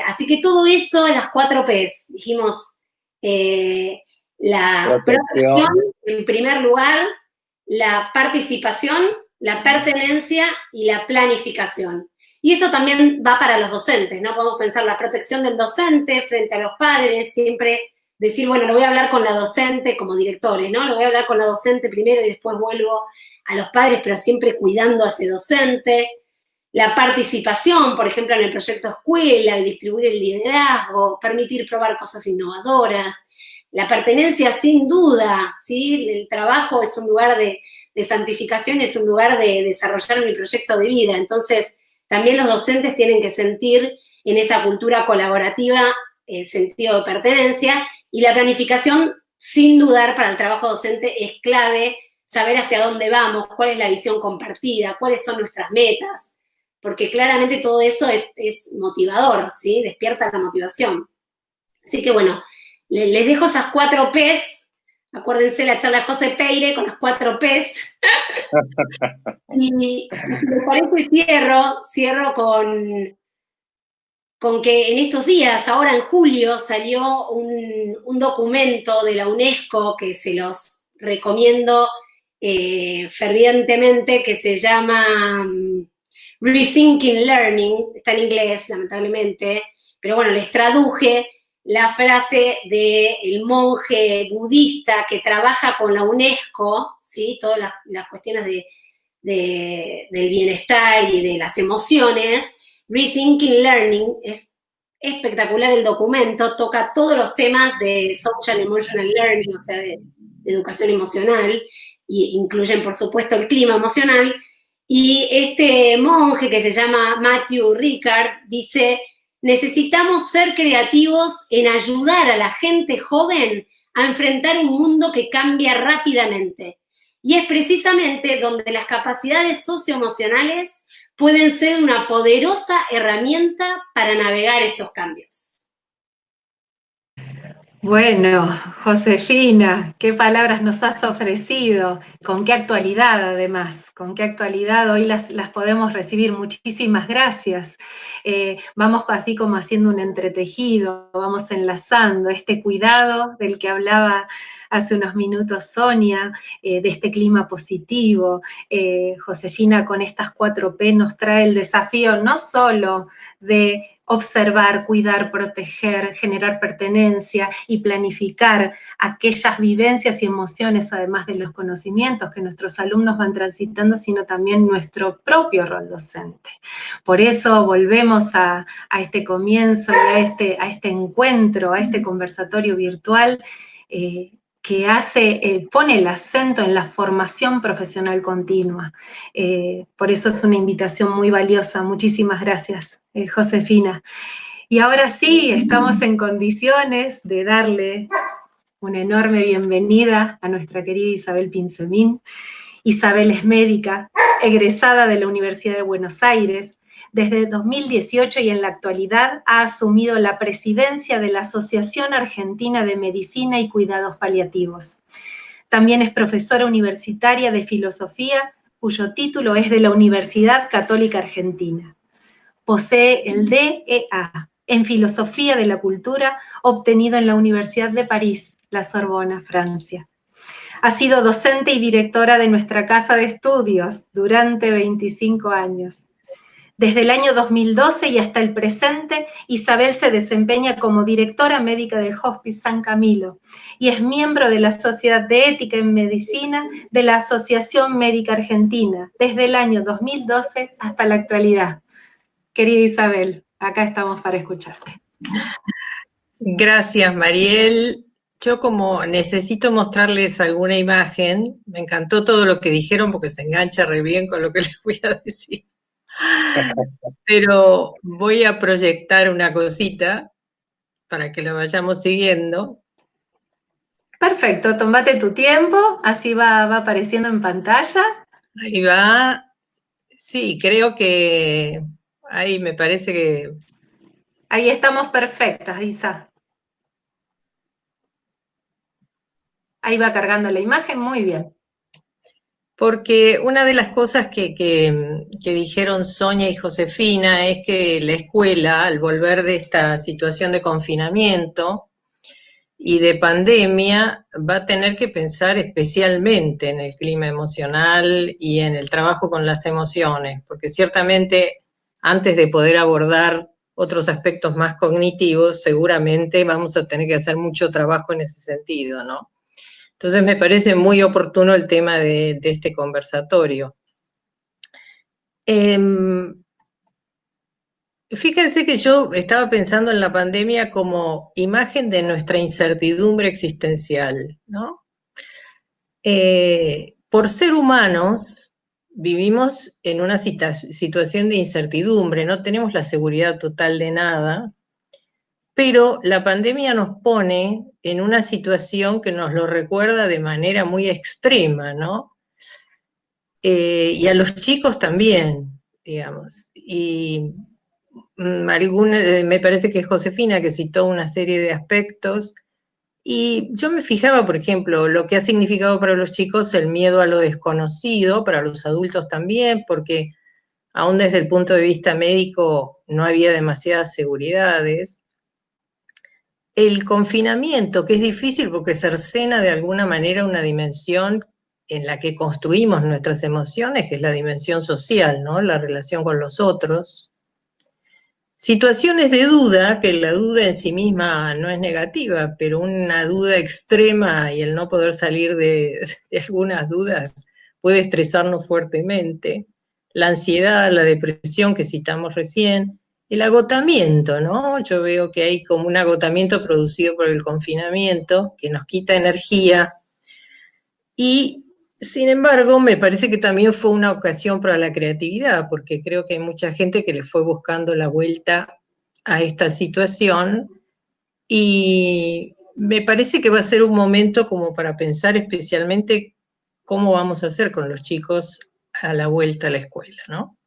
Speaker 3: Así que todo eso, las 4 P's, dijimos, la protección en primer lugar, la participación, la pertenencia y la planificación. Y esto también va para los docentes, ¿no? Podemos pensar la protección del docente frente a los padres, siempre decir, bueno, lo voy a hablar con la docente como directores, ¿no? Lo voy a hablar con la docente primero y después vuelvo a los padres, pero siempre cuidando a ese docente. La participación, por ejemplo, en el proyecto escuela, el distribuir el liderazgo, permitir probar cosas innovadoras. La pertenencia, sin duda, ¿sí? El trabajo es un lugar de santificación, es un lugar de desarrollar mi proyecto de vida. Entonces, también los docentes tienen que sentir en esa cultura colaborativa el sentido de pertenencia. Y la planificación, sin dudar, para el trabajo docente es clave saber hacia dónde vamos, cuál es la visión compartida, cuáles son nuestras metas, porque claramente todo eso es motivador, ¿sí? Despierta la motivación. Así que bueno, les dejo esas 4 P's. Acuérdense la charla de José Peire con las 4 P's. Y me parece cierro con que en estos días, ahora en julio, salió un documento de la UNESCO que se los recomiendo fervientemente, que se llama Rethinking Learning, está en inglés, lamentablemente, pero bueno, les traduje la frase del monje budista que trabaja con la UNESCO, ¿sí? Todas las cuestiones del bienestar y de las emociones. Rethinking Learning, es espectacular el documento, toca todos los temas de Social Emotional Learning, o sea, de educación emocional, e incluyen, por supuesto, el clima emocional. Y este monje que se llama Matthew Ricard dice: necesitamos ser creativos en ayudar a la gente joven a enfrentar un mundo que cambia rápidamente. Y es precisamente donde las capacidades socioemocionales pueden ser una poderosa herramienta para navegar esos cambios.
Speaker 1: Bueno, Josefina, qué palabras nos has ofrecido, con qué actualidad además, con qué actualidad hoy las podemos recibir. Muchísimas gracias. Vamos así como haciendo un entretejido, vamos enlazando este cuidado del que hablaba hace unos minutos Sonia, de este clima positivo. Josefina con estas 4P nos trae el desafío no solo de observar, cuidar, proteger, generar pertenencia y planificar aquellas vivencias y emociones, además de los conocimientos que nuestros alumnos van transitando, sino también nuestro propio rol docente. Por eso volvemos a este comienzo, a este encuentro, a este conversatorio virtual, que pone el acento en la formación profesional continua. Por eso es una invitación muy valiosa. Muchísimas gracias, Josefina. Y ahora sí, estamos en condiciones de darle una enorme bienvenida a nuestra querida Isabel Pinzemín. Isabel es médica, egresada de la Universidad de Buenos Aires. Desde 2018 y en la actualidad ha asumido la presidencia de la Asociación Argentina de Medicina y Cuidados Paliativos. También es profesora universitaria de filosofía, cuyo título es de la Universidad Católica Argentina. Posee el DEA en Filosofía de la Cultura, obtenido en la Universidad de París, la Sorbona, Francia. Ha sido docente y directora de nuestra casa de estudios durante 25 años. Desde el año 2012 y hasta el presente, Isabel se desempeña como directora médica del Hospice San Camilo y es miembro de la Sociedad de Ética en Medicina de la Asociación Médica Argentina, desde el año 2012 hasta la actualidad. Querida Isabel, acá estamos para escucharte.
Speaker 4: Gracias, Mariel. Yo como necesito mostrarles alguna imagen, me encantó todo lo que dijeron porque se engancha re bien con lo que les voy a decir. Pero voy a proyectar una cosita para que lo vayamos siguiendo.
Speaker 1: Perfecto, tómate tu tiempo, así va apareciendo en pantalla.
Speaker 4: Ahí va. Sí, creo que ahí me parece que...
Speaker 1: Ahí estamos perfectas, Isa. Ahí va cargando la imagen, muy bien.
Speaker 4: Porque una de las cosas que dijeron Sonia y Josefina es que la escuela, al volver de esta situación de confinamiento y de pandemia, va a tener que pensar especialmente en el clima emocional y en el trabajo con las emociones, porque ciertamente antes de poder abordar otros aspectos más cognitivos, seguramente vamos a tener que hacer mucho trabajo en ese sentido, ¿no? Entonces me parece muy oportuno el tema de este conversatorio. Fíjense que yo estaba pensando en la pandemia como imagen de nuestra incertidumbre existencial, ¿no? Por ser humanos, vivimos en una situación de incertidumbre, no tenemos la seguridad total de nada, pero la pandemia nos pone en una situación que nos lo recuerda de manera muy extrema, ¿no? Y a los chicos también, digamos. Y me parece que es Josefina que citó una serie de aspectos, y yo me fijaba, por ejemplo, lo que ha significado para los chicos el miedo a lo desconocido, para los adultos también, porque aún desde el punto de vista médico no había demasiadas seguridades. El confinamiento, que es difícil porque cercena de alguna manera una dimensión en la que construimos nuestras emociones, que es la dimensión social, ¿no? La relación con los otros. Situaciones de duda, que la duda en sí misma no es negativa, pero una duda extrema y el no poder salir de algunas dudas puede estresarnos fuertemente. La ansiedad, la depresión que citamos recién, el agotamiento, ¿no? Yo veo que hay como un agotamiento producido por el confinamiento que nos quita energía y, sin embargo, me parece que también fue una ocasión para la creatividad, porque creo que hay mucha gente que le fue buscando la vuelta a esta situación y me parece que va a ser un momento como para pensar especialmente cómo vamos a hacer con los chicos a la vuelta a la escuela, ¿no?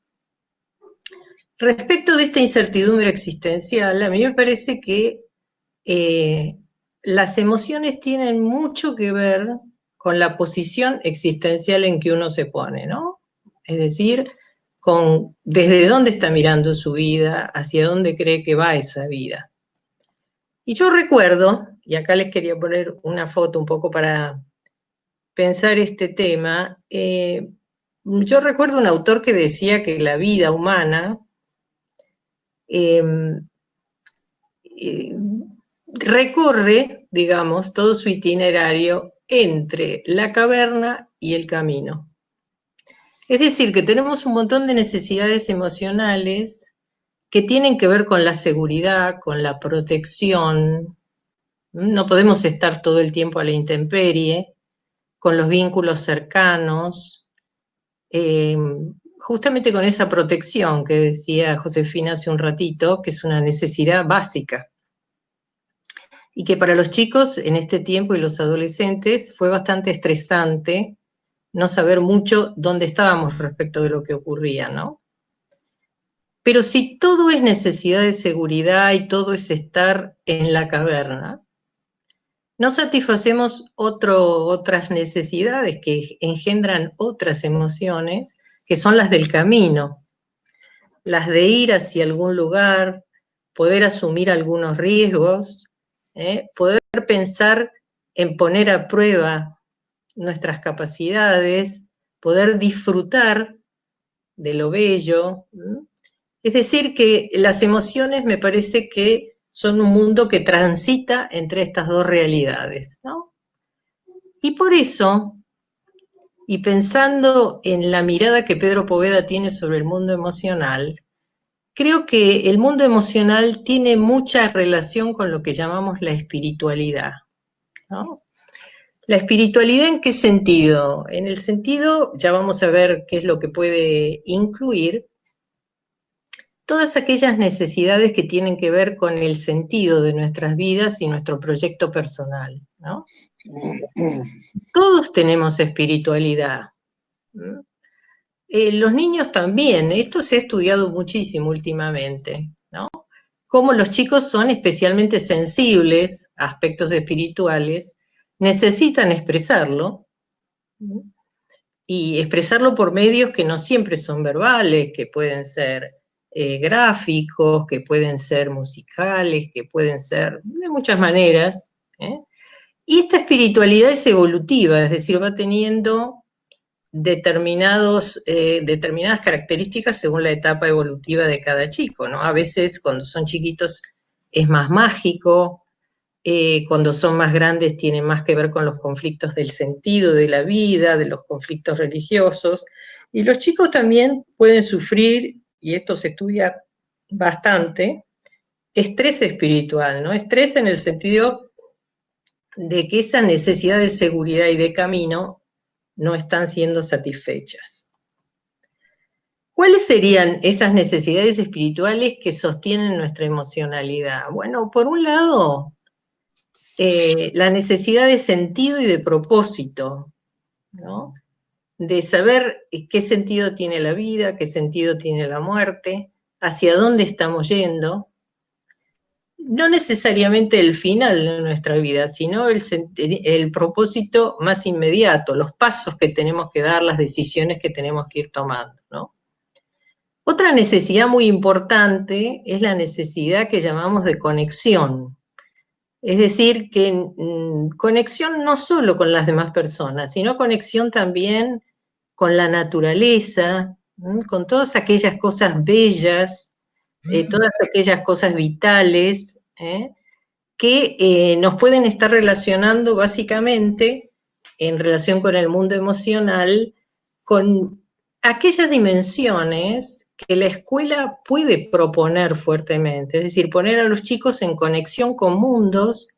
Speaker 4: Respecto de esta incertidumbre existencial, a mí me parece que las emociones tienen mucho que ver con la posición existencial en que uno se pone, ¿no? Es decir, con desde dónde está mirando su vida, hacia dónde cree que va esa vida. Y yo recuerdo, y acá les quería poner una foto un poco para pensar este tema, yo recuerdo un autor que decía que la vida humana recorre, digamos, todo su itinerario entre la caverna y el camino. Es decir, que tenemos un montón de necesidades emocionales que tienen que ver con la seguridad, con la protección. No podemos estar todo el tiempo a la intemperie, con los vínculos cercanos, justamente con esa protección que decía Josefina hace un ratito, que es una necesidad básica. Y que para los chicos en este tiempo y los adolescentes fue bastante estresante no saber mucho dónde estábamos respecto de lo que ocurría, ¿no? Pero si todo es necesidad de seguridad y todo es estar en la caverna, no satisfacemos otras necesidades que engendran otras emociones, que son las del camino, las de ir hacia algún lugar, poder asumir algunos riesgos, poder pensar en poner a prueba nuestras capacidades, poder disfrutar de lo bello. Es decir, que las emociones me parece que son un mundo que transita entre estas dos realidades, ¿no? Y por eso, y pensando en la mirada que Pedro Poveda tiene sobre el mundo emocional, creo que el mundo emocional tiene mucha relación con lo que llamamos la espiritualidad, ¿no? ¿La espiritualidad en qué sentido? En el sentido, ya vamos a ver qué es lo que puede incluir, todas aquellas necesidades que tienen que ver con el sentido de nuestras vidas y nuestro proyecto personal, ¿no? Todos tenemos espiritualidad. Los niños también, esto se ha estudiado muchísimo últimamente, ¿no? Cómo los chicos son especialmente sensibles a aspectos espirituales, necesitan expresarlo, y expresarlo por medios que no siempre son verbales, que pueden ser gráficos, que pueden ser musicales, que pueden ser de muchas maneras. Y esta espiritualidad es evolutiva, es decir, va teniendo determinadas características según la etapa evolutiva de cada chico, ¿no? A veces cuando son chiquitos es más mágico, cuando son más grandes tienen más que ver con los conflictos del sentido de la vida, de los conflictos religiosos, y los chicos también pueden sufrir, y esto se estudia bastante, estrés espiritual, ¿no? Estrés en el sentido de que esa necesidad de seguridad y de camino no están siendo satisfechas. ¿Cuáles serían esas necesidades espirituales que sostienen nuestra emocionalidad? Bueno, por un lado, la necesidad de sentido y de propósito, ¿no? De saber qué sentido tiene la vida, qué sentido tiene la muerte, hacia dónde estamos yendo. No necesariamente el final de nuestra vida, sino el propósito más inmediato, los pasos que tenemos que dar, las decisiones que tenemos que ir tomando, ¿no? Otra necesidad muy importante es la necesidad que llamamos de conexión. Es decir, que conexión no solo con las demás personas, sino conexión también con la naturaleza, con todas aquellas cosas bellas, todas aquellas cosas vitales, que nos pueden estar relacionando básicamente en relación con el mundo emocional, con aquellas dimensiones que la escuela puede proponer fuertemente, es decir, poner a los chicos en conexión con mundos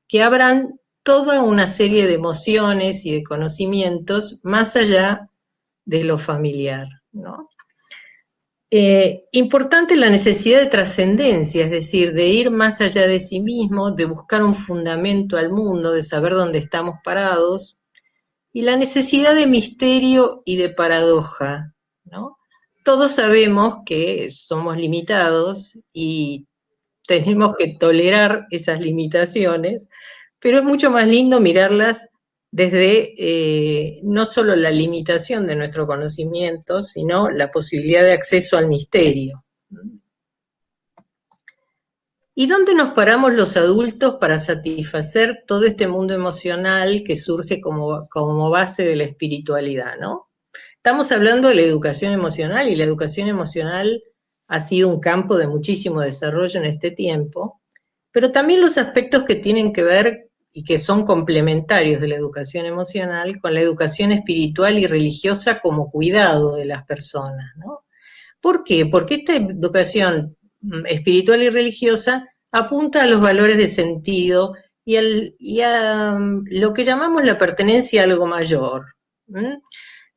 Speaker 4: que abran toda una serie de emociones y de conocimientos más allá de lo familiar, ¿no? Importante la necesidad de trascendencia, es decir, de ir más allá de sí mismo, de buscar un fundamento al mundo, de saber dónde estamos parados, y la necesidad de misterio y de paradoja, ¿no? Todos sabemos que somos limitados y tenemos que tolerar esas limitaciones, pero es mucho más lindo mirarlas desde no solo la limitación de nuestro conocimiento, sino la posibilidad de acceso al misterio. ¿Y dónde nos paramos los adultos para satisfacer todo este mundo emocional que surge como base de la espiritualidad, ¿no? Estamos hablando de la educación emocional, y la educación emocional ha sido un campo de muchísimo desarrollo en este tiempo, pero también los aspectos que tienen que ver y que son complementarios de la educación emocional con la educación espiritual y religiosa como cuidado de las personas, ¿no? ¿Por qué? Porque esta educación espiritual y religiosa apunta a los valores de sentido y a lo que llamamos la pertenencia a algo mayor.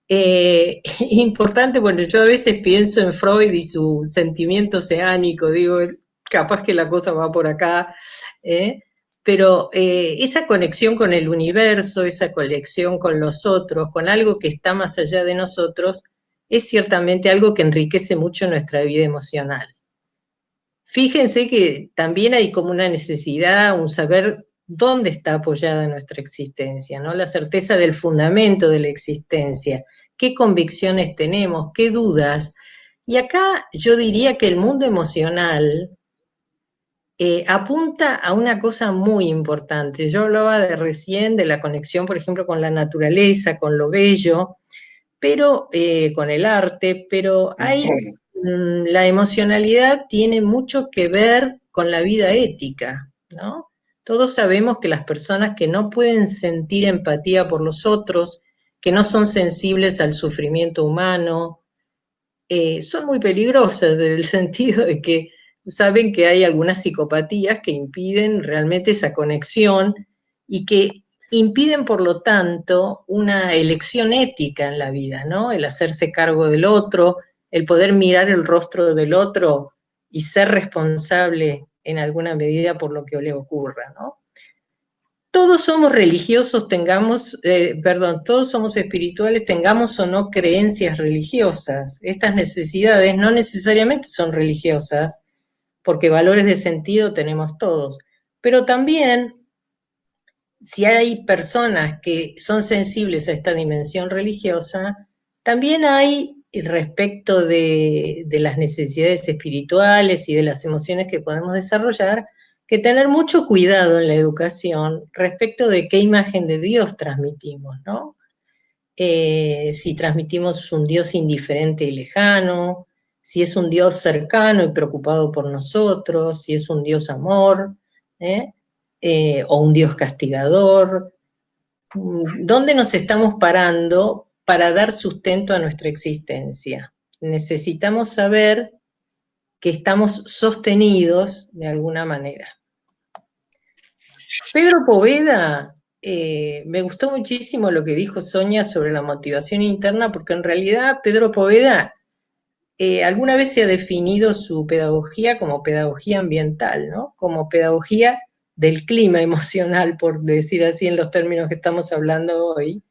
Speaker 4: Importante, bueno, yo a veces pienso en Freud y su sentimiento oceánico, digo, capaz que la cosa va por acá, pero esa conexión con el universo, esa conexión con los otros, con algo que está más allá de nosotros, es ciertamente algo que enriquece mucho nuestra vida emocional. Fíjense que también hay como una necesidad, un saber dónde está apoyada nuestra existencia, ¿no? La certeza del fundamento de la existencia, qué convicciones tenemos, qué dudas. Y acá yo diría que el mundo emocional apunta a una cosa muy importante. Yo hablaba recién de la conexión, por ejemplo, con la naturaleza, con lo bello, pero con el arte, pero la emocionalidad tiene mucho que ver con la vida ética, ¿no? Todos sabemos que las personas que no pueden sentir empatía por los otros, que no son sensibles al sufrimiento humano, son muy peligrosas en el sentido de que saben que hay algunas psicopatías que impiden realmente esa conexión y que impiden, por lo tanto, una elección ética en la vida, ¿no? El hacerse cargo del otro, el poder mirar el rostro del otro y ser responsable en alguna medida por lo que le ocurra, ¿no? Todos somos religiosos, todos somos espirituales, tengamos o no creencias religiosas. Estas necesidades no necesariamente son religiosas, porque valores de sentido tenemos todos, pero también si hay personas que son sensibles a esta dimensión religiosa, también hay, respecto de las necesidades espirituales y de las emociones que podemos desarrollar, que tener mucho cuidado en la educación respecto de qué imagen de Dios transmitimos, ¿no? Si transmitimos un Dios indiferente y lejano, si es un Dios cercano y preocupado por nosotros, si es un Dios amor, o un Dios castigador. ¿Dónde nos estamos parando para dar sustento a nuestra existencia? Necesitamos saber que estamos sostenidos de alguna manera. Pedro Poveda, me gustó muchísimo lo que dijo Sonia sobre la motivación interna, porque en realidad Pedro Poveda alguna vez se ha definido su pedagogía como pedagogía ambiental, ¿no? Como pedagogía del clima emocional, por decir así en los términos que estamos hablando hoy.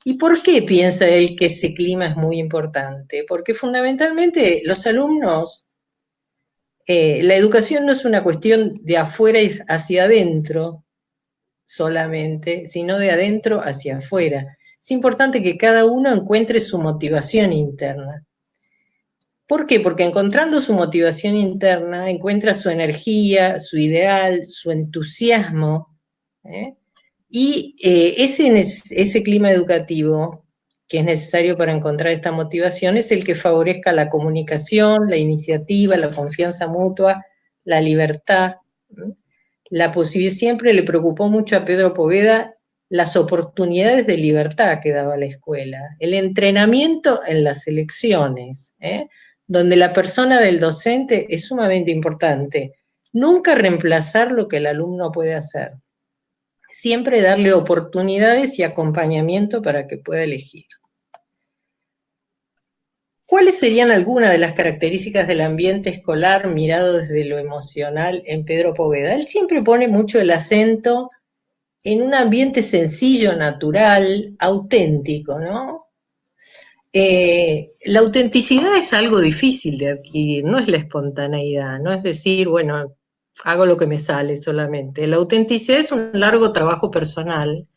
Speaker 4: ¿Y por qué piensa él que ese clima es muy importante? Porque fundamentalmente los alumnos, la educación no es una cuestión de afuera hacia adentro solamente, sino de adentro hacia afuera. Es importante que cada uno encuentre su motivación interna. ¿Por qué? Porque encontrando su motivación interna, encuentra su energía, su ideal, su entusiasmo, ¿eh? Y ese clima educativo que es necesario para encontrar esta motivación es el que favorezca la comunicación, la iniciativa, la confianza mutua, la libertad. La posibilidad, siempre le preocupó mucho a Pedro Poveda las oportunidades de libertad que daba la escuela, el entrenamiento en las elecciones, donde la persona del docente es sumamente importante. Nunca reemplazar lo que el alumno puede hacer. Siempre darle oportunidades y acompañamiento para que pueda elegir. ¿Cuáles serían algunas de las características del ambiente escolar mirado desde lo emocional en Pedro Poveda? Él siempre pone mucho el acento en un ambiente sencillo, natural, auténtico, ¿no? La autenticidad es algo difícil de adquirir, no es la espontaneidad, no es decir, bueno, hago lo que me sale solamente. La autenticidad es un largo trabajo personal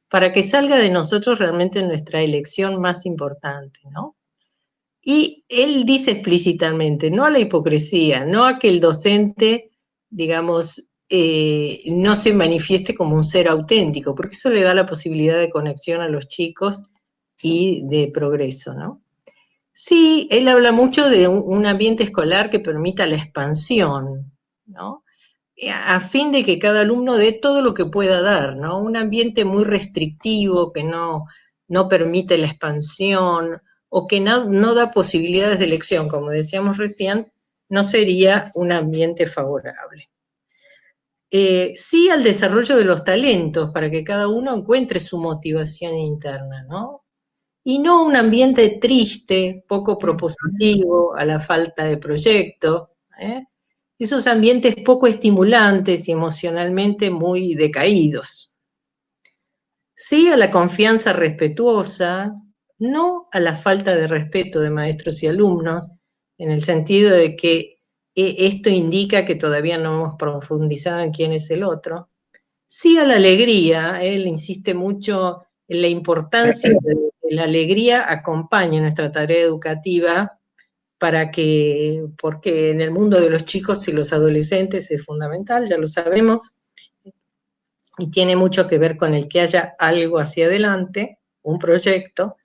Speaker 4: para que salga de nosotros realmente nuestra elección más importante, ¿no? Y él dice explícitamente, no a la hipocresía, no a que el docente, digamos, no se manifieste como un ser auténtico, porque eso le da la posibilidad de conexión a los chicos y de progreso, ¿no? Sí, él habla mucho de un ambiente escolar que permita la expansión, ¿no? A fin de que cada alumno dé todo lo que pueda dar, ¿no? Un ambiente muy restrictivo que no permite la expansión o que no da posibilidades de elección, como decíamos recién, no sería un ambiente favorable. Sí al desarrollo de los talentos, para que cada uno encuentre su motivación interna, ¿no? Y no un ambiente triste, poco propositivo, a la falta de proyecto, esos ambientes poco estimulantes y emocionalmente muy decaídos. Sí a la confianza respetuosa, no a la falta de respeto de maestros y alumnos, en el sentido de que esto indica que todavía no hemos profundizado en quién es el otro. Sí a la alegría, él insiste mucho en la importancia de la alegría acompañe nuestra tarea educativa porque en el mundo de los chicos y los adolescentes es fundamental, ya lo sabemos, y tiene mucho que ver con el que haya algo hacia adelante, un proyecto,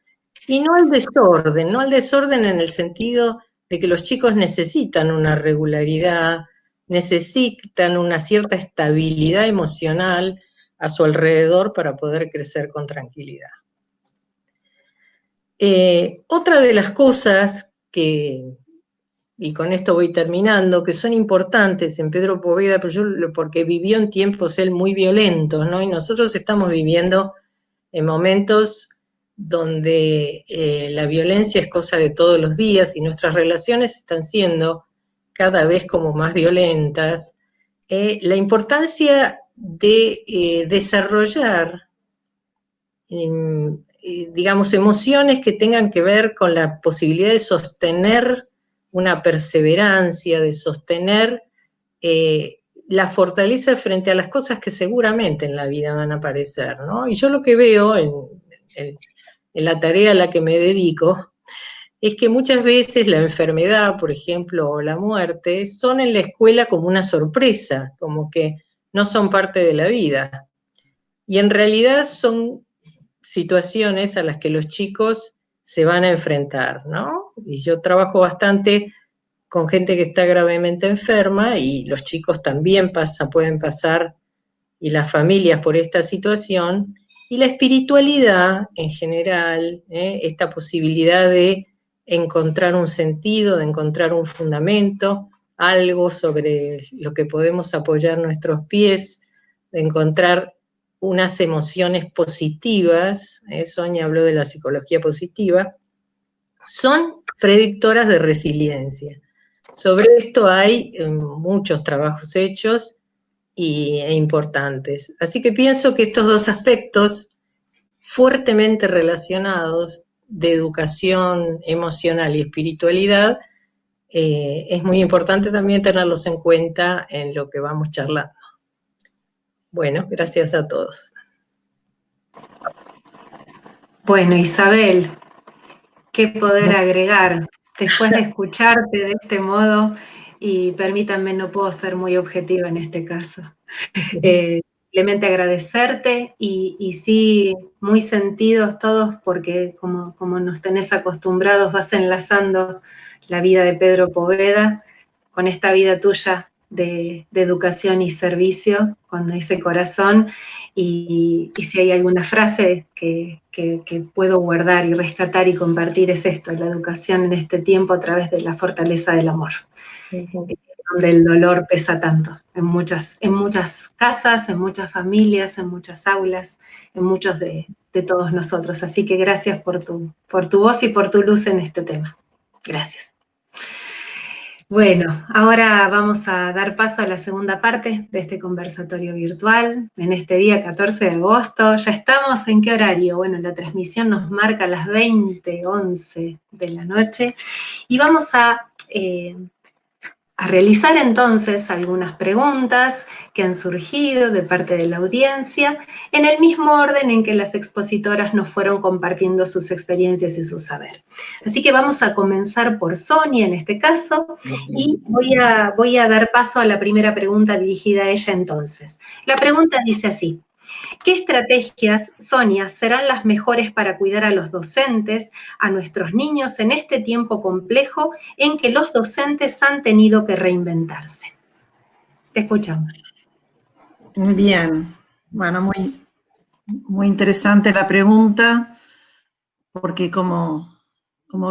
Speaker 4: y no al desorden en el sentido de que los chicos necesitan una regularidad, necesitan una cierta estabilidad emocional a su alrededor para poder crecer con tranquilidad. Otra de las cosas y con esto voy terminando, que son importantes en Pedro Poveda, porque vivió en tiempos él muy violentos, ¿no? Y nosotros estamos viviendo en momentos donde la violencia es cosa de todos los días y nuestras relaciones están siendo cada vez como más violentas. La importancia de desarrollar digamos, emociones que tengan que ver con la posibilidad de sostener una perseverancia, de sostener la fortaleza frente a las cosas que seguramente en la vida van a aparecer, ¿no? Y yo lo que veo en la tarea a la que me dedico es que muchas veces la enfermedad, por ejemplo, o la muerte, son en la escuela como una sorpresa, como que no son parte de la vida. Y en realidad son situaciones a las que los chicos se van a enfrentar, ¿no? Y yo trabajo bastante con gente que está gravemente enferma y los chicos también pueden pasar, y las familias por esta situación, y la espiritualidad en general, esta posibilidad de encontrar un sentido, de encontrar un fundamento, algo sobre lo que podemos apoyar nuestros pies, de encontrar unas emociones positivas, Sonia habló de la psicología positiva, son predictoras de resiliencia. Sobre esto hay muchos trabajos hechos e importantes. Así que pienso que estos dos aspectos fuertemente relacionados de educación emocional y espiritualidad, es muy importante también tenerlos en cuenta en lo que vamos charlando. Bueno, gracias a todos.
Speaker 1: Bueno, Isabel, ¿qué poder agregar? después de escucharte de este modo, y permítanme, no puedo ser muy objetiva en este caso. Simplemente agradecerte y sí, muy sentidos todos, porque como nos tenés acostumbrados, vas enlazando la vida de Pedro Poveda con esta vida tuya de educación y servicio, con ese corazón, y si hay alguna frase que puedo guardar y rescatar y compartir es esto: la educación en este tiempo a través de la fortaleza del amor. Donde el dolor pesa tanto, en muchas casas, en muchas familias, en muchas aulas, en muchos de todos nosotros. Así que gracias por tu voz y por tu luz en este tema. Gracias. Bueno, ahora vamos a dar paso a la segunda parte de este conversatorio virtual, en este día 14 de agosto. Ya estamos, ¿en qué horario? Bueno, la transmisión nos marca las 20:11 de la noche, y vamos a realizar entonces algunas preguntas que han surgido de parte de la audiencia, en el mismo orden en que las expositoras nos fueron compartiendo sus experiencias y su saber. Así que vamos a comenzar por Sonia en este caso, y voy a dar paso a la primera pregunta dirigida a ella entonces. La pregunta dice así: ¿qué estrategias, Sonia, serán las mejores para cuidar a los docentes, a nuestros niños, en este tiempo complejo en que los docentes han tenido que reinventarse? Te escuchamos.
Speaker 2: Bien, bueno, muy interesante la pregunta, porque como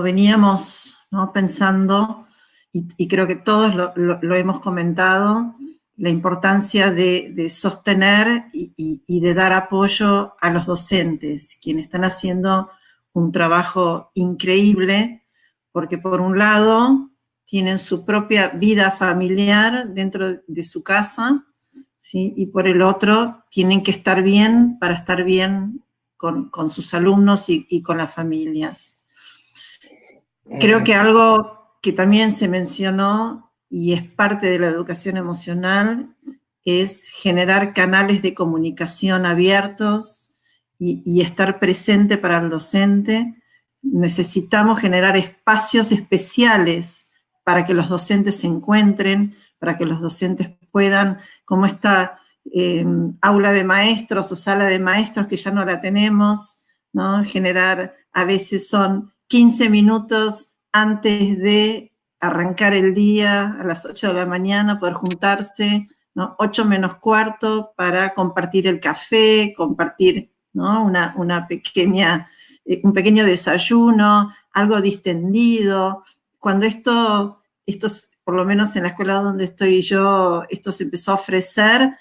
Speaker 2: veníamos, ¿no?, pensando, y creo que todos lo hemos comentado, la importancia de sostener y de dar apoyo a los docentes, quienes están haciendo un trabajo increíble, porque por un lado tienen su propia vida familiar dentro de su casa, ¿sí?, y por el otro tienen que estar bien para estar bien con sus alumnos y con las familias. Creo que algo que también se mencionó y es parte de la educación emocional es generar canales de comunicación abiertos y estar presente para el docente. Necesitamos generar espacios especiales para que los docentes se encuentren, para que los docentes puedan, como esta aula de maestros o sala de maestros que ya no la tenemos, ¿no?, generar, a veces son 15 minutos antes de arrancar el día, a las 8 de la mañana, poder juntarse, ¿no?, 8 menos cuarto, para compartir el café, compartir, ¿no?, un pequeño desayuno, algo distendido. Cuando esto, por lo menos en la escuela donde estoy yo, esto se empezó a ofrecer,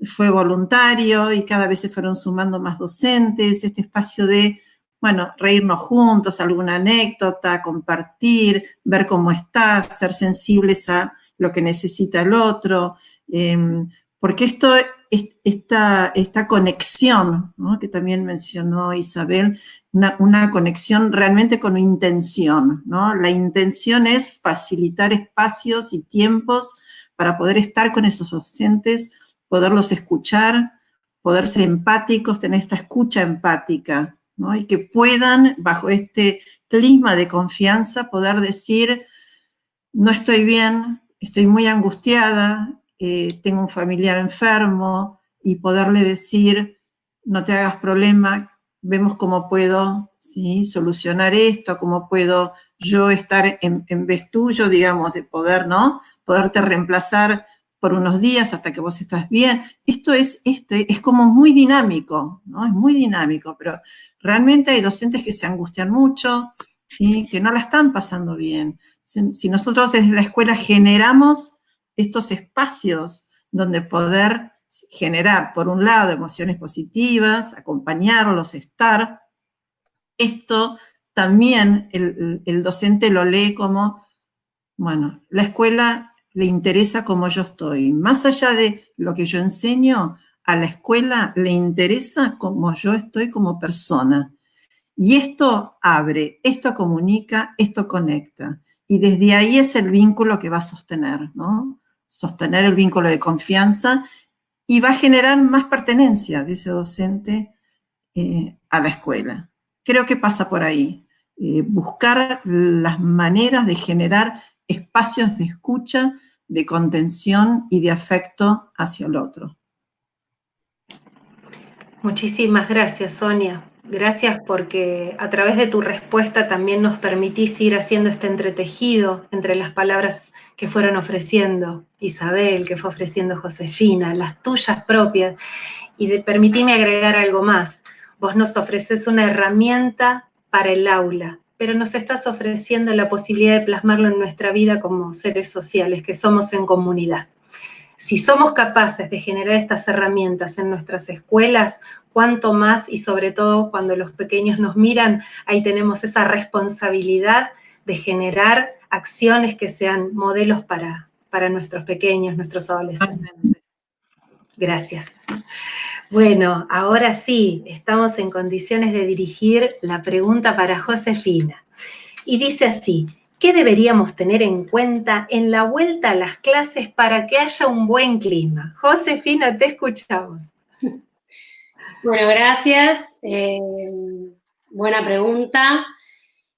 Speaker 2: fue voluntario y cada vez se fueron sumando más docentes, este espacio de, bueno, reírnos juntos, alguna anécdota, compartir, ver cómo está, ser sensibles a lo que necesita el otro, porque esta conexión, ¿no?, que también mencionó Isabel, una conexión realmente con intención, ¿no? La intención es facilitar espacios y tiempos para poder estar con esos docentes, poderlos escuchar, poder ser empáticos, tener esta escucha empática, ¿no?, y que puedan, bajo este clima de confianza, poder decir: no estoy bien, estoy muy angustiada, tengo un familiar enfermo, y poderle decir: no te hagas problema, vemos cómo puedo, ¿sí?, solucionar esto, cómo puedo yo estar en vez tuyo, digamos, de poder, ¿no?, poderte reemplazar por unos días hasta que vos estás bien. Esto es como muy dinámico, ¿no? Es muy dinámico, pero realmente hay docentes que se angustian mucho, ¿sí?, que no la están pasando bien. Si nosotros desde la escuela generamos estos espacios donde poder generar, por un lado, emociones positivas, acompañarlos, estar, esto también el docente lo lee como, bueno, la escuela le interesa cómo yo estoy. Más allá de lo que yo enseño, a la escuela le interesa cómo yo estoy como persona. Y esto abre, esto comunica, esto conecta. Y desde ahí es el vínculo que va a sostener, ¿no? Sostener el vínculo de confianza, y va a generar más pertenencia de ese docente a la escuela. Creo que pasa por ahí. buscar las maneras de generar espacios de escucha, de contención y de afecto hacia el otro.
Speaker 1: Muchísimas gracias, Sonia. Gracias porque a través de tu respuesta también nos permitís ir haciendo este entretejido entre las palabras que fueron ofreciendo Isabel, que fue ofreciendo Josefina, las tuyas propias. Y permitime agregar algo más. Vos nos ofreces una herramienta para el aula, pero nos estás ofreciendo la posibilidad de plasmarlo en nuestra vida como seres sociales, que somos en comunidad. Si somos capaces de generar estas herramientas en nuestras escuelas, cuánto más, y sobre todo cuando los pequeños nos miran, ahí tenemos esa responsabilidad de generar acciones que sean modelos para nuestros pequeños, nuestros adolescentes. Gracias. Bueno, ahora sí, estamos en condiciones de dirigir la pregunta para Josefina. Y dice así: ¿qué deberíamos tener en cuenta en la vuelta a las clases para que haya un buen clima? Josefina, te escuchamos.
Speaker 3: Bueno, gracias. Buena pregunta.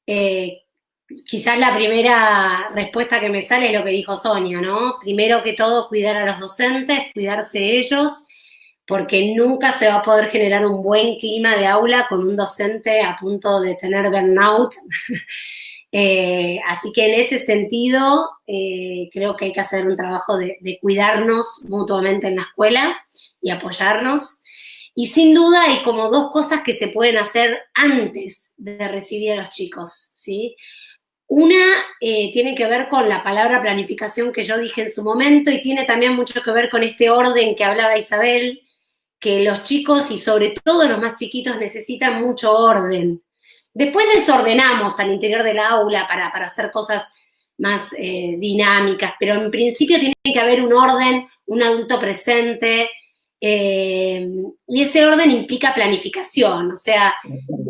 Speaker 3: Quizás la primera respuesta que me sale es lo que dijo Sonia, ¿no? Primero que todo, cuidar a los docentes, cuidarse ellos, porque nunca se va a poder generar un buen clima de aula con un docente a punto de tener burnout. Así que en ese sentido, creo que hay que hacer un trabajo de cuidarnos mutuamente en la escuela y apoyarnos. Y sin duda hay como dos cosas que se pueden hacer antes de recibir a los chicos, ¿sí? Una tiene que ver con la palabra planificación que yo dije en su momento, y tiene también mucho que ver con este orden que hablaba Isabel, que los chicos y sobre todo los más chiquitos necesitan mucho orden. Después desordenamos al interior del aula para hacer cosas más dinámicas, pero en principio tiene que haber un orden, un adulto presente, y ese orden implica planificación, o sea,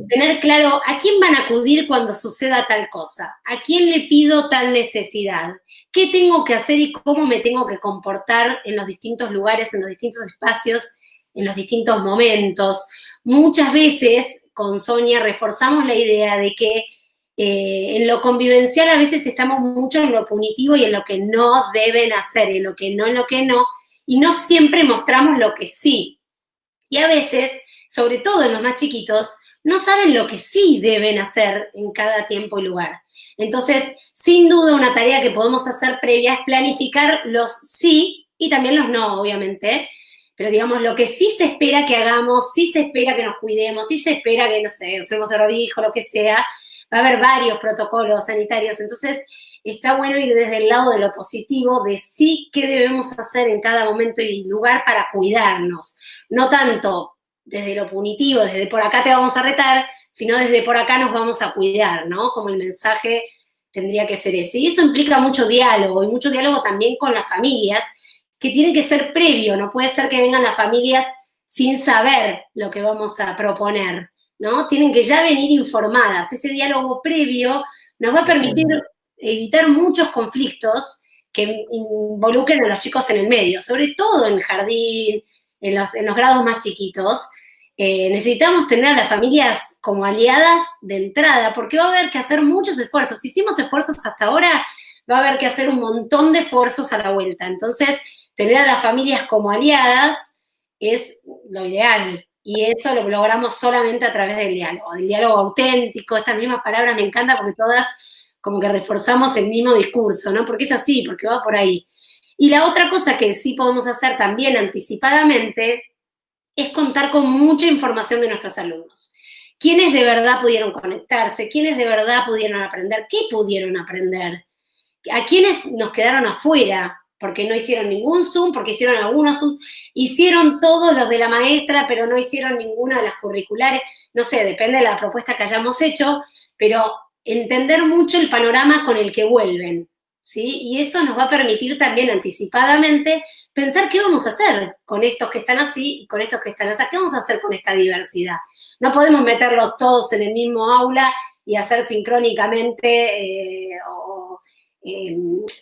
Speaker 3: tener claro a quién van a acudir cuando suceda tal cosa, a quién le pido tal necesidad, qué tengo que hacer y cómo me tengo que comportar en los distintos lugares, en los distintos espacios, en los distintos momentos. Muchas veces con Sonia reforzamos la idea de que en lo convivencial a veces estamos mucho en lo punitivo y en lo que no deben hacer, en lo que no, y no siempre mostramos lo que sí. Y a veces, sobre todo en los más chiquitos, no saben lo que sí deben hacer en cada tiempo y lugar. Entonces, sin duda, una tarea que podemos hacer previa es planificar los sí y también los no, obviamente, pero digamos, lo que sí se espera que hagamos, sí se espera que nos cuidemos, sí se espera que, no sé, usemos el barbijo, lo que sea, va a haber varios protocolos sanitarios, entonces está bueno ir desde el lado de lo positivo, de sí qué debemos hacer en cada momento y lugar para cuidarnos, no tanto desde lo punitivo, desde por acá te vamos a retar, sino desde por acá nos vamos a cuidar, ¿no? Como el mensaje tendría que ser ese. Y eso implica mucho diálogo, y mucho diálogo también con las familias, que tiene que ser previo, no puede ser que vengan las familias sin saber lo que vamos a proponer, ¿no? Tienen que ya venir informadas. Ese diálogo previo nos va a permitir evitar muchos conflictos que involucren a los chicos en el medio, sobre todo en el jardín, en los grados más chiquitos. Necesitamos tener a las familias como aliadas de entrada, porque va a haber que hacer muchos esfuerzos. Si hicimos esfuerzos hasta ahora, va a haber que hacer un montón de esfuerzos a la vuelta. Entonces, tener a las familias como aliadas es lo ideal, y eso lo logramos solamente a través del diálogo auténtico. Estas mismas palabras me encantan porque todas como que reforzamos el mismo discurso, ¿no? Porque es así, porque va por ahí. Y la otra cosa que sí podemos hacer también anticipadamente es contar con mucha información de nuestros alumnos. ¿Quiénes de verdad pudieron conectarse? ¿Quiénes de verdad pudieron aprender? ¿Qué pudieron aprender? ¿A quiénes nos quedaron afuera? Porque no hicieron ningún Zoom, porque hicieron algunos Zoom, hicieron todos los de la maestra, pero no hicieron ninguna de las curriculares. No sé, depende de la propuesta que hayamos hecho, pero entender mucho el panorama con el que vuelven, ¿sí? Y eso nos va a permitir también anticipadamente pensar qué vamos a hacer con estos que están así y con estos que están así. ¿Qué vamos a hacer con esta diversidad? No podemos meterlos todos en el mismo aula y hacer sincrónicamente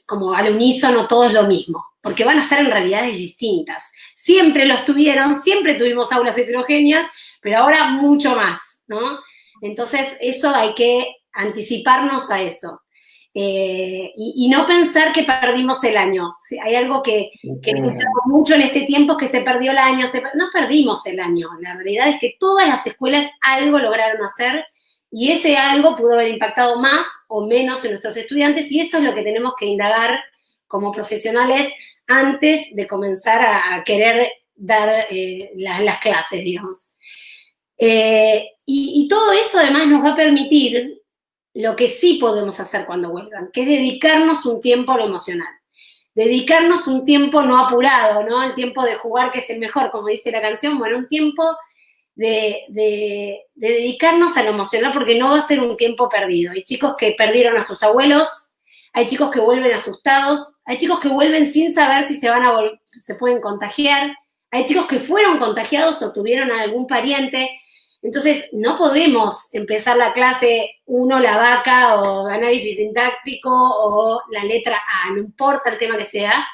Speaker 3: como al unísono todos lo mismo, porque van a estar en realidades distintas. Siempre los tuvieron, siempre tuvimos aulas heterogéneas, pero ahora mucho más, ¿no? Entonces, eso hay que anticiparnos a eso. Y no pensar que perdimos el año. ¿Sí? Hay algo que escuchamos mucho en este tiempo, que se perdió el año. No perdimos el año. La realidad es que todas las escuelas algo lograron hacer, y ese algo pudo haber impactado más o menos en nuestros estudiantes, y eso es lo que tenemos que indagar como profesionales antes de comenzar a querer dar las clases, digamos. Y todo eso además nos va a permitir lo que sí podemos hacer cuando vuelvan, que es dedicarnos un tiempo a lo emocional. Dedicarnos un tiempo no apurado, ¿no? El tiempo de jugar, que es el mejor, como dice la canción. Bueno, un tiempo de dedicarnos a lo emocional, porque no va a ser un tiempo perdido. Hay chicos que perdieron a sus abuelos, hay chicos que vuelven asustados, hay chicos que vuelven sin saber si se pueden contagiar, hay chicos que fueron contagiados o tuvieron a algún pariente. Entonces, no podemos empezar la clase 1, la vaca, o análisis sintáctico, o la letra A, no importa el tema que sea.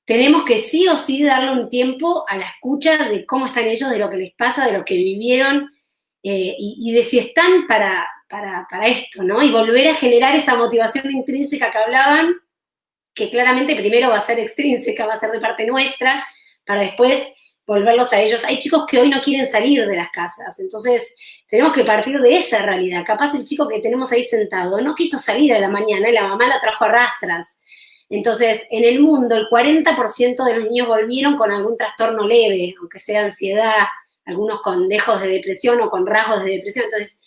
Speaker 3: Tenemos que sí o sí darle un tiempo a la escucha de cómo están ellos, de lo que les pasa, de lo que vivieron, y de si están para esto, ¿no? Y volver a generar esa motivación intrínseca que hablaban, que claramente primero va a ser extrínseca, va a ser de parte nuestra, para después volverlos a ellos. Hay chicos que hoy no quieren salir de las casas, entonces tenemos que partir de esa realidad. Capaz el chico que tenemos ahí sentado no quiso salir a la mañana y la mamá la trajo a rastras. Entonces, en el mundo, el 40% de los niños volvieron con algún trastorno leve, aunque sea ansiedad, algunos con dejos de depresión o con rasgos de depresión. Entonces,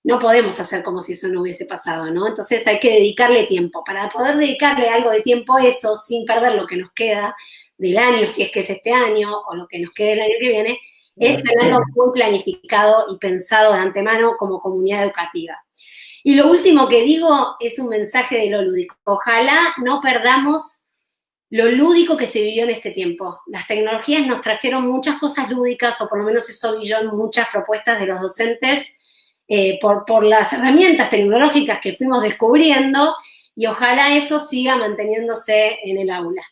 Speaker 3: no podemos hacer como si eso no hubiese pasado, ¿no? Entonces hay que dedicarle tiempo. Para poder dedicarle algo de tiempo a eso, sin perder lo que nos queda del año, si es que es este año, o lo que nos quede el año que viene, es tenerlo muy planificado y pensado de antemano como comunidad educativa. Y lo último que digo es un mensaje de lo lúdico. Ojalá no perdamos lo lúdico que se vivió en este tiempo. Las tecnologías nos trajeron muchas cosas lúdicas, o por lo menos eso vi yo en muchas propuestas de los docentes, por las herramientas tecnológicas que fuimos descubriendo, y ojalá eso siga manteniéndose en el aula.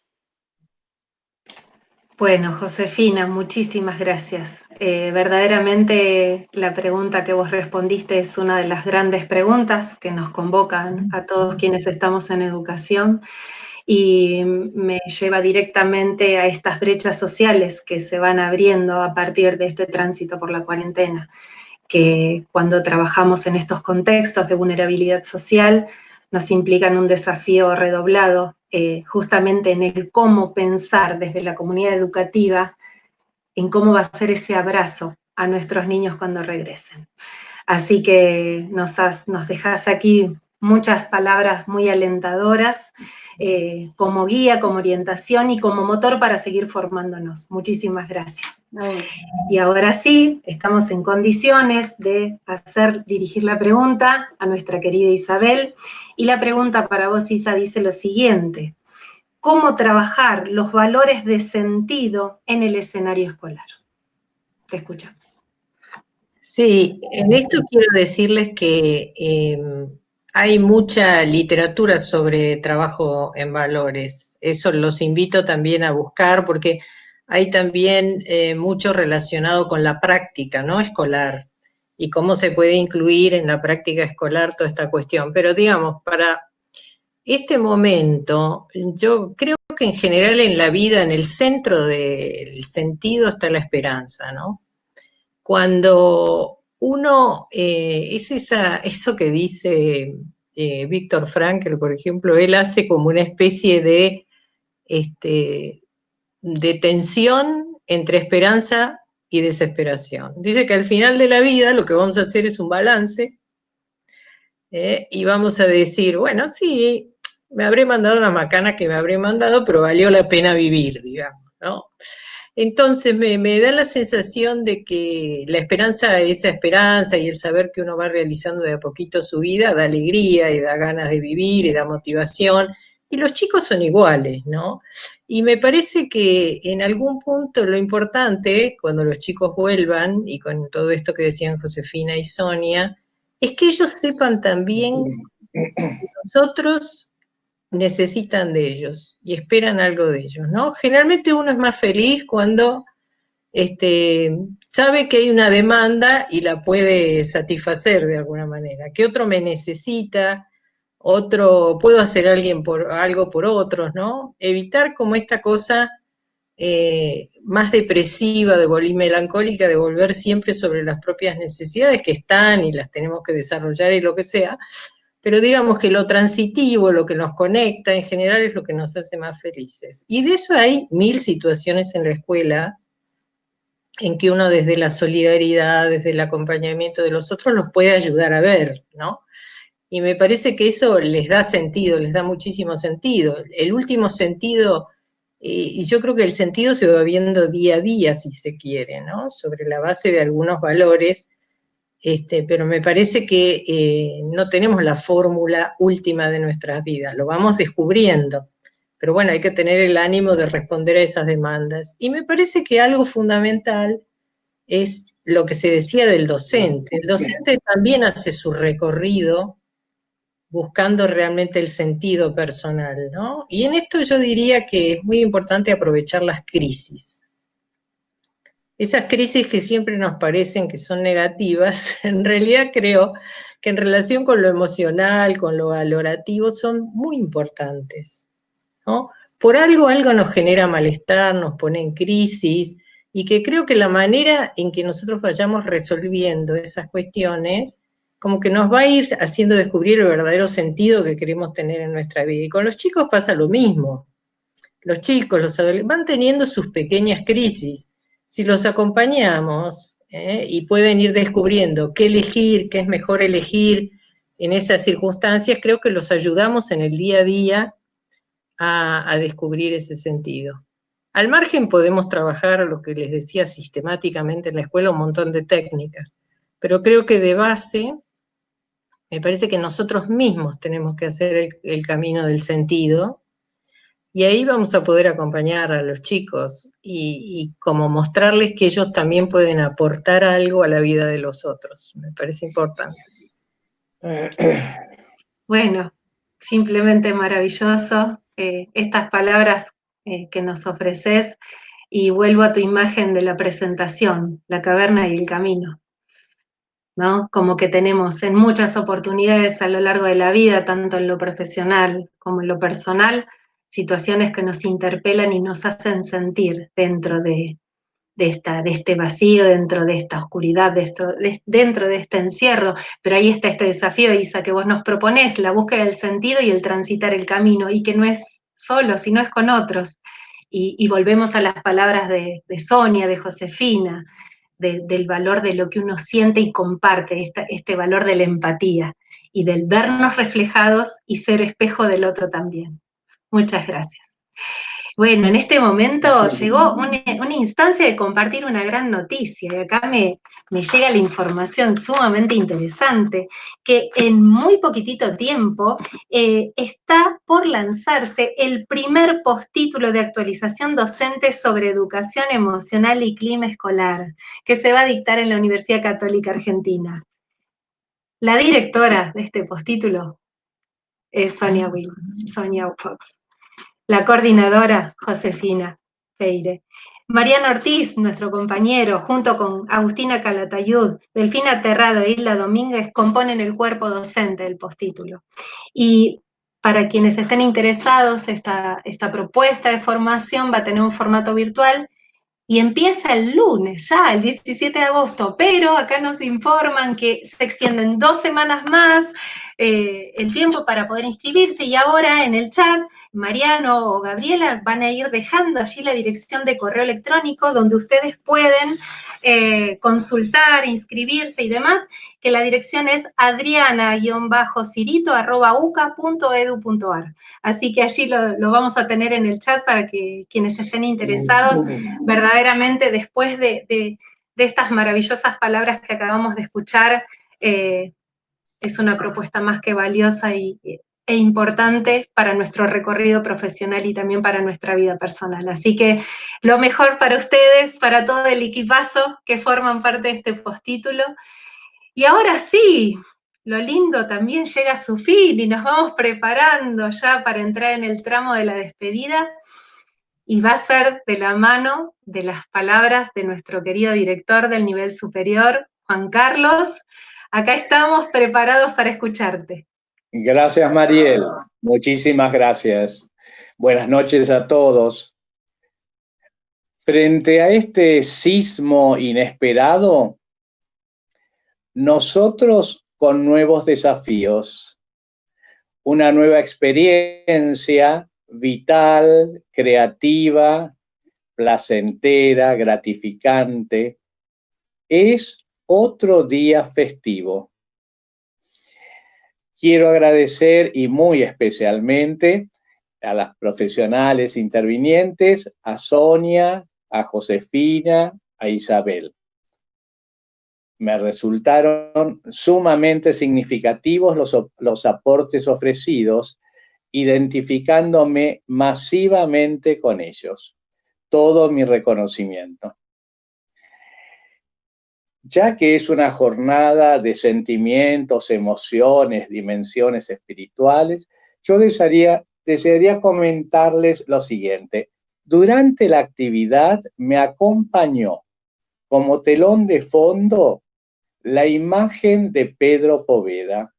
Speaker 1: Bueno, Josefina, muchísimas gracias. Verdaderamente la pregunta que vos respondiste es una de las grandes preguntas que nos convocan a todos quienes estamos en educación, y me lleva directamente a estas brechas sociales que se van abriendo a partir de este tránsito por la cuarentena, que cuando trabajamos en estos contextos de vulnerabilidad social nos implican un desafío redoblado, justamente en el cómo pensar desde la comunidad educativa, en cómo va a ser ese abrazo a nuestros niños cuando regresen. Así que nos dejás aquí muchas palabras muy alentadoras, como guía, como orientación y como motor para seguir formándonos. Muchísimas gracias. Y ahora sí, estamos en condiciones de dirigir la pregunta a nuestra querida Isabel, y la pregunta para vos, Isa, dice lo siguiente: ¿cómo trabajar los valores de sentido en el escenario escolar? Te escuchamos.
Speaker 4: Sí, en esto quiero decirles que hay mucha literatura sobre trabajo en valores. Eso los invito también a buscar, porque hay también mucho relacionado con la práctica, ¿no? Escolar, y cómo se puede incluir en la práctica escolar toda esta cuestión. Pero digamos, para este momento, yo creo que en general en la vida, en el centro del sentido está la esperanza, ¿no? Cuando uno, es eso que dice Viktor Frankl, por ejemplo, él hace como una especie de tensión entre esperanza y desesperación. Dice que al final de la vida lo que vamos a hacer es un balance, y vamos a decir, bueno, sí, me habré mandado una macana que me habré mandado, pero valió la pena vivir, digamos, ¿no? Entonces me da la sensación de que la esperanza, esa esperanza y el saber que uno va realizando de a poquito su vida, da alegría y da ganas de vivir y da motivación, y los chicos son iguales, ¿no? Y me parece que en algún punto lo importante, cuando los chicos vuelvan, y con todo esto que decían Josefina y Sonia, es que ellos sepan también que nosotros necesitan de ellos y esperan algo de ellos, ¿no? Generalmente uno es más feliz cuando sabe que hay una demanda y la puede satisfacer de alguna manera, que otro me necesita, puedo hacer algo por otros, ¿no? Evitar como esta cosa más depresiva y melancólica de volver siempre sobre las propias necesidades que están y las tenemos que desarrollar y lo que sea, pero digamos que lo transitivo, lo que nos conecta en general es lo que nos hace más felices. Y de eso hay 1000 situaciones en la escuela en que uno desde la solidaridad, desde el acompañamiento de los otros, los puede ayudar a ver, ¿no? Y me parece que eso les da sentido, les da muchísimo sentido. El último sentido, y yo creo que el sentido se va viendo día a día, si se quiere, ¿no? Sobre la base de algunos valores, pero me parece que no tenemos la fórmula última de nuestras vidas, lo vamos descubriendo. Pero bueno, hay que tener el ánimo de responder a esas demandas. Y me parece que algo fundamental es lo que se decía del docente. El docente también hace su recorrido buscando realmente el sentido personal, ¿no? Y en esto yo diría que es muy importante aprovechar las crisis. Esas crisis que siempre nos parecen que son negativas, en realidad creo que en relación con lo emocional, con lo valorativo, son muy importantes, ¿no? Por algo nos genera malestar, nos pone en crisis, y que creo que la manera en que nosotros vayamos resolviendo esas cuestiones, como que nos va a ir haciendo descubrir el verdadero sentido que queremos tener en nuestra vida. Y con los chicos pasa lo mismo. Los chicos, los adolescentes, van teniendo sus pequeñas crisis. Si los acompañamos, y pueden ir descubriendo qué elegir, qué es mejor elegir en esas circunstancias, creo que los ayudamos en el día a día a descubrir ese sentido. Al margen podemos trabajar, lo que les decía, sistemáticamente en la escuela, un montón de técnicas, pero creo que de base, me parece que nosotros mismos tenemos que hacer el camino del sentido, y ahí vamos a poder acompañar a los chicos y como mostrarles que ellos también pueden aportar algo a la vida de los otros. Me parece importante.
Speaker 1: Bueno, simplemente maravilloso estas palabras que nos ofreces, y vuelvo a tu imagen de la presentación, la caverna y el camino, ¿no? Como que tenemos en muchas oportunidades a lo largo de la vida, tanto en lo profesional como en lo personal, situaciones que nos interpelan y nos hacen sentir dentro de este vacío, dentro de esta oscuridad, dentro de este encierro. Pero ahí está este desafío, Isa, que vos nos proponés, la búsqueda del sentido y el transitar el camino, y que no es solo, sino es con otros. Y volvemos a las palabras de Sonia, de Josefina, del valor de lo que uno siente y comparte, este valor de la empatía y del vernos reflejados y ser espejo del otro también. Muchas gracias. Bueno, en este momento llegó una instancia de compartir una gran noticia, y acá me llega la información sumamente interesante, que en muy poquitito tiempo está por lanzarse el primer postítulo de actualización docente sobre educación emocional y clima escolar, que se va a dictar en la Universidad Católica Argentina. La directora de este postítulo es Sonia Fox. La coordinadora, Josefina Feire. Mariano Ortiz, nuestro compañero, junto con Agustina Calatayud, Delfina Terrado e Hilda Domínguez, componen el cuerpo docente del postítulo. Y para quienes estén interesados, esta propuesta de formación va a tener un formato virtual y empieza el lunes, ya, el 17 de agosto, pero acá nos informan que se extienden 2 semanas más el tiempo para poder inscribirse, y ahora en el chat, Mariano o Gabriela van a ir dejando allí la dirección de correo electrónico donde ustedes pueden consultar, inscribirse y demás, que la dirección es adriana-cirito@uca.edu.ar. Así que allí lo vamos a tener en el chat para que quienes estén interesados, verdaderamente después de estas maravillosas palabras que acabamos de escuchar, es una propuesta más que valiosa e importante para nuestro recorrido profesional y también para nuestra vida personal. Así que lo mejor para ustedes, para todo el equipazo que forman parte de este postítulo. Y ahora sí, lo lindo también llega a su fin y nos vamos preparando ya para entrar en el tramo de la despedida. y va a ser de la mano de las palabras de nuestro querido director del nivel superior, Juan Carlos. Acá estamos preparados para escucharte.
Speaker 5: Gracias, Mariel. Muchísimas gracias. Buenas noches a todos. Frente a este sismo inesperado, nosotros con nuevos desafíos, una nueva experiencia vital, creativa, placentera, gratificante, es otro día festivo. Quiero agradecer y muy especialmente a las profesionales intervinientes, a Sonia, a Josefina, a Isabel. Me resultaron sumamente significativos los aportes ofrecidos, identificándome masivamente con ellos. Todo mi reconocimiento. Ya que es una jornada de sentimientos, emociones, dimensiones espirituales, yo desearía comentarles lo siguiente. Durante la actividad me acompañó como telón de fondo la imagen de Pedro Poveda,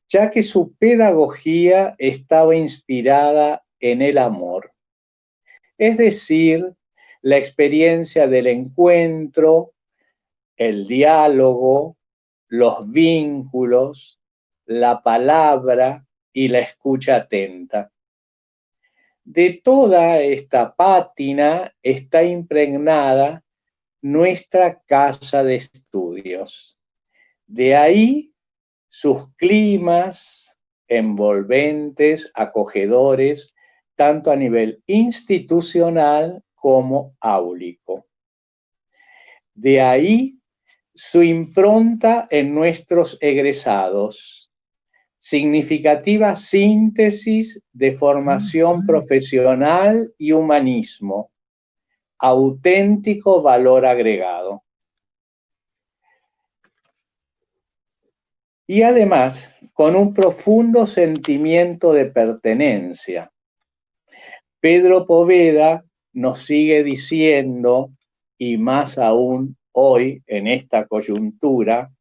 Speaker 5: ya que su pedagogía estaba inspirada en el amor. Es decir, la experiencia del encuentro, el diálogo, los vínculos, la palabra y la escucha atenta. De toda esta pátina está impregnada nuestra casa de estudios. De ahí sus climas envolventes, acogedores, tanto a nivel institucional como áulico. De ahí su impronta en nuestros egresados, significativa síntesis de formación profesional y humanismo, auténtico valor agregado. Y además, con un profundo sentimiento de pertenencia. Pedro Poveda nos sigue diciendo, y más aún hoy en esta coyuntura,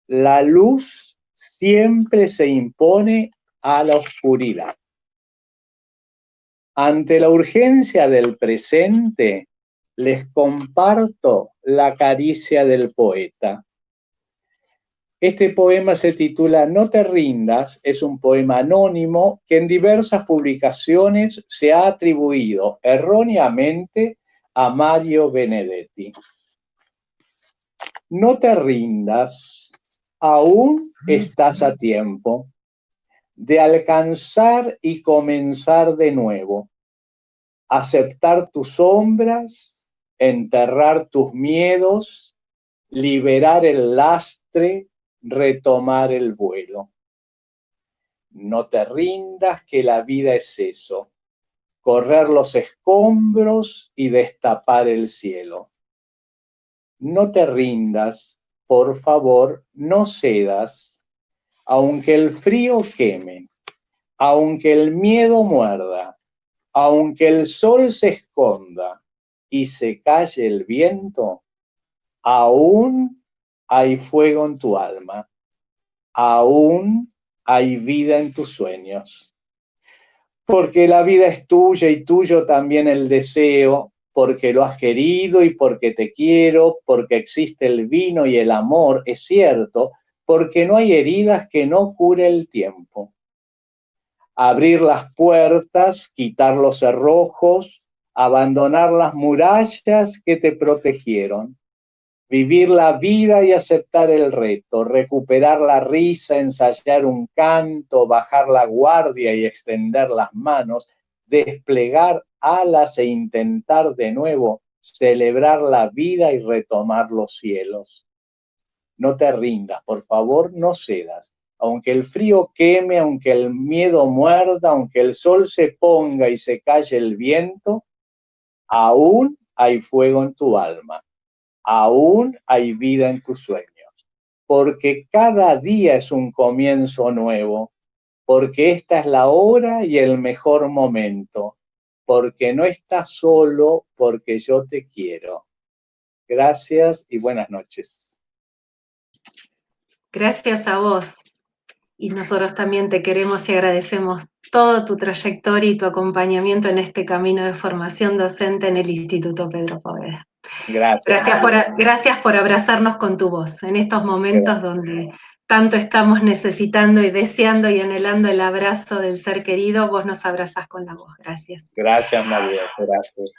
Speaker 5: la luz siempre se impone a la oscuridad. Ante la urgencia del presente, les comparto la caricia del poeta. Este poema se titula No te rindas, es un poema anónimo que en diversas publicaciones se ha atribuido erróneamente a Mario Benedetti. No te rindas, aún estás a tiempo de alcanzar y comenzar de nuevo, aceptar tus sombras, enterrar tus miedos, liberar el lastre, retomar el vuelo. No te rindas, que la vida es eso, correr los escombros y destapar el cielo. No te rindas, por favor, no cedas, aunque el frío queme, aunque el miedo muerda, aunque el sol se esconda y se calle el viento, aún hay fuego en tu alma, aún hay vida en tus sueños. Porque la vida es tuya y tuyo también el deseo, porque lo has querido y porque te quiero, porque existe el vino y el amor, es cierto, porque no hay heridas que no cure el tiempo. Abrir las puertas, quitar los cerrojos, abandonar las murallas que te protegieron. Vivir la vida y aceptar el reto, recuperar la risa, ensayar un canto, bajar la guardia y extender las manos, desplegar alas e intentar de nuevo celebrar la vida y retomar los cielos. No te rindas, por favor, no cedas. Aunque el frío queme, aunque el miedo muerda, aunque el sol se ponga y se calle el viento, aún hay fuego en tu alma. Aún hay vida en tus sueños, porque cada día es un comienzo nuevo, porque esta es la hora y el mejor momento, porque no estás solo, porque yo te quiero. Gracias y buenas noches.
Speaker 1: Gracias a vos. Y nosotros también te queremos y agradecemos toda tu trayectoria y tu acompañamiento en este camino de formación docente en el Instituto Pedro Poveda.
Speaker 5: Gracias.
Speaker 1: Gracias por abrazarnos con tu voz en estos momentos
Speaker 5: Gracias.
Speaker 1: donde tanto estamos necesitando y deseando y anhelando el abrazo del ser querido. Vos nos abrazás con la voz. Gracias.
Speaker 5: Gracias, María. Gracias.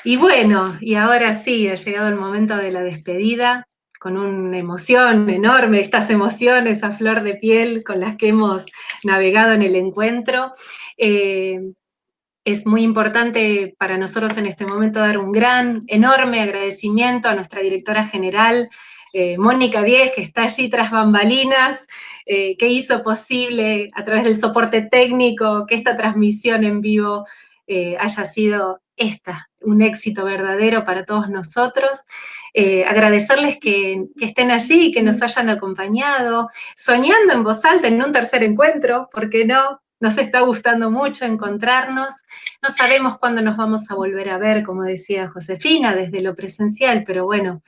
Speaker 1: Y bueno, y ahora sí, ha llegado el momento de la despedida, con una emoción enorme, estas emociones a flor de piel con las que hemos navegado en el encuentro. Es muy importante para nosotros en este momento dar un gran, enorme agradecimiento a nuestra directora general, Mónica Díez, que está allí tras bambalinas, que hizo posible a través del soporte técnico que esta transmisión en vivo haya sido un éxito verdadero para todos nosotros. Agradecerles que estén allí, que nos hayan acompañado, soñando en voz alta en un tercer encuentro, ¿por qué no? Nos está gustando mucho encontrarnos. No sabemos cuándo nos vamos a volver a ver, como decía Josefina, desde lo presencial, pero bueno,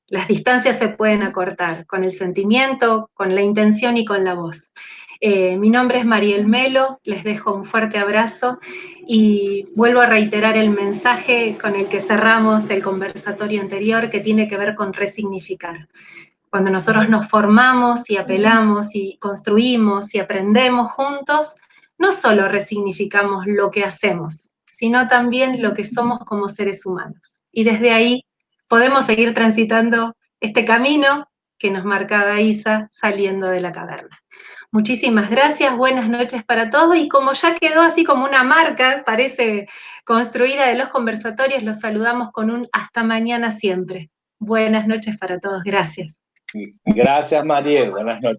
Speaker 1: las distancias se pueden acortar con el sentimiento, con la intención y con la voz. Mi nombre es Mariel Melo, les dejo un fuerte abrazo y vuelvo a reiterar el mensaje con el que cerramos el conversatorio anterior, que tiene que ver con resignificar. Cuando nosotros nos formamos y apelamos y construimos y aprendemos juntos, no solo resignificamos lo que hacemos, sino también lo que somos como seres humanos. Y desde ahí podemos seguir transitando este camino que nos marcaba Isa saliendo de la caverna. Muchísimas gracias, buenas noches para todos, y como ya quedó así como una marca, parece construida de los conversatorios, los saludamos con un hasta mañana siempre. Buenas noches para todos, gracias.
Speaker 5: Gracias, Mariel. Buenas noches.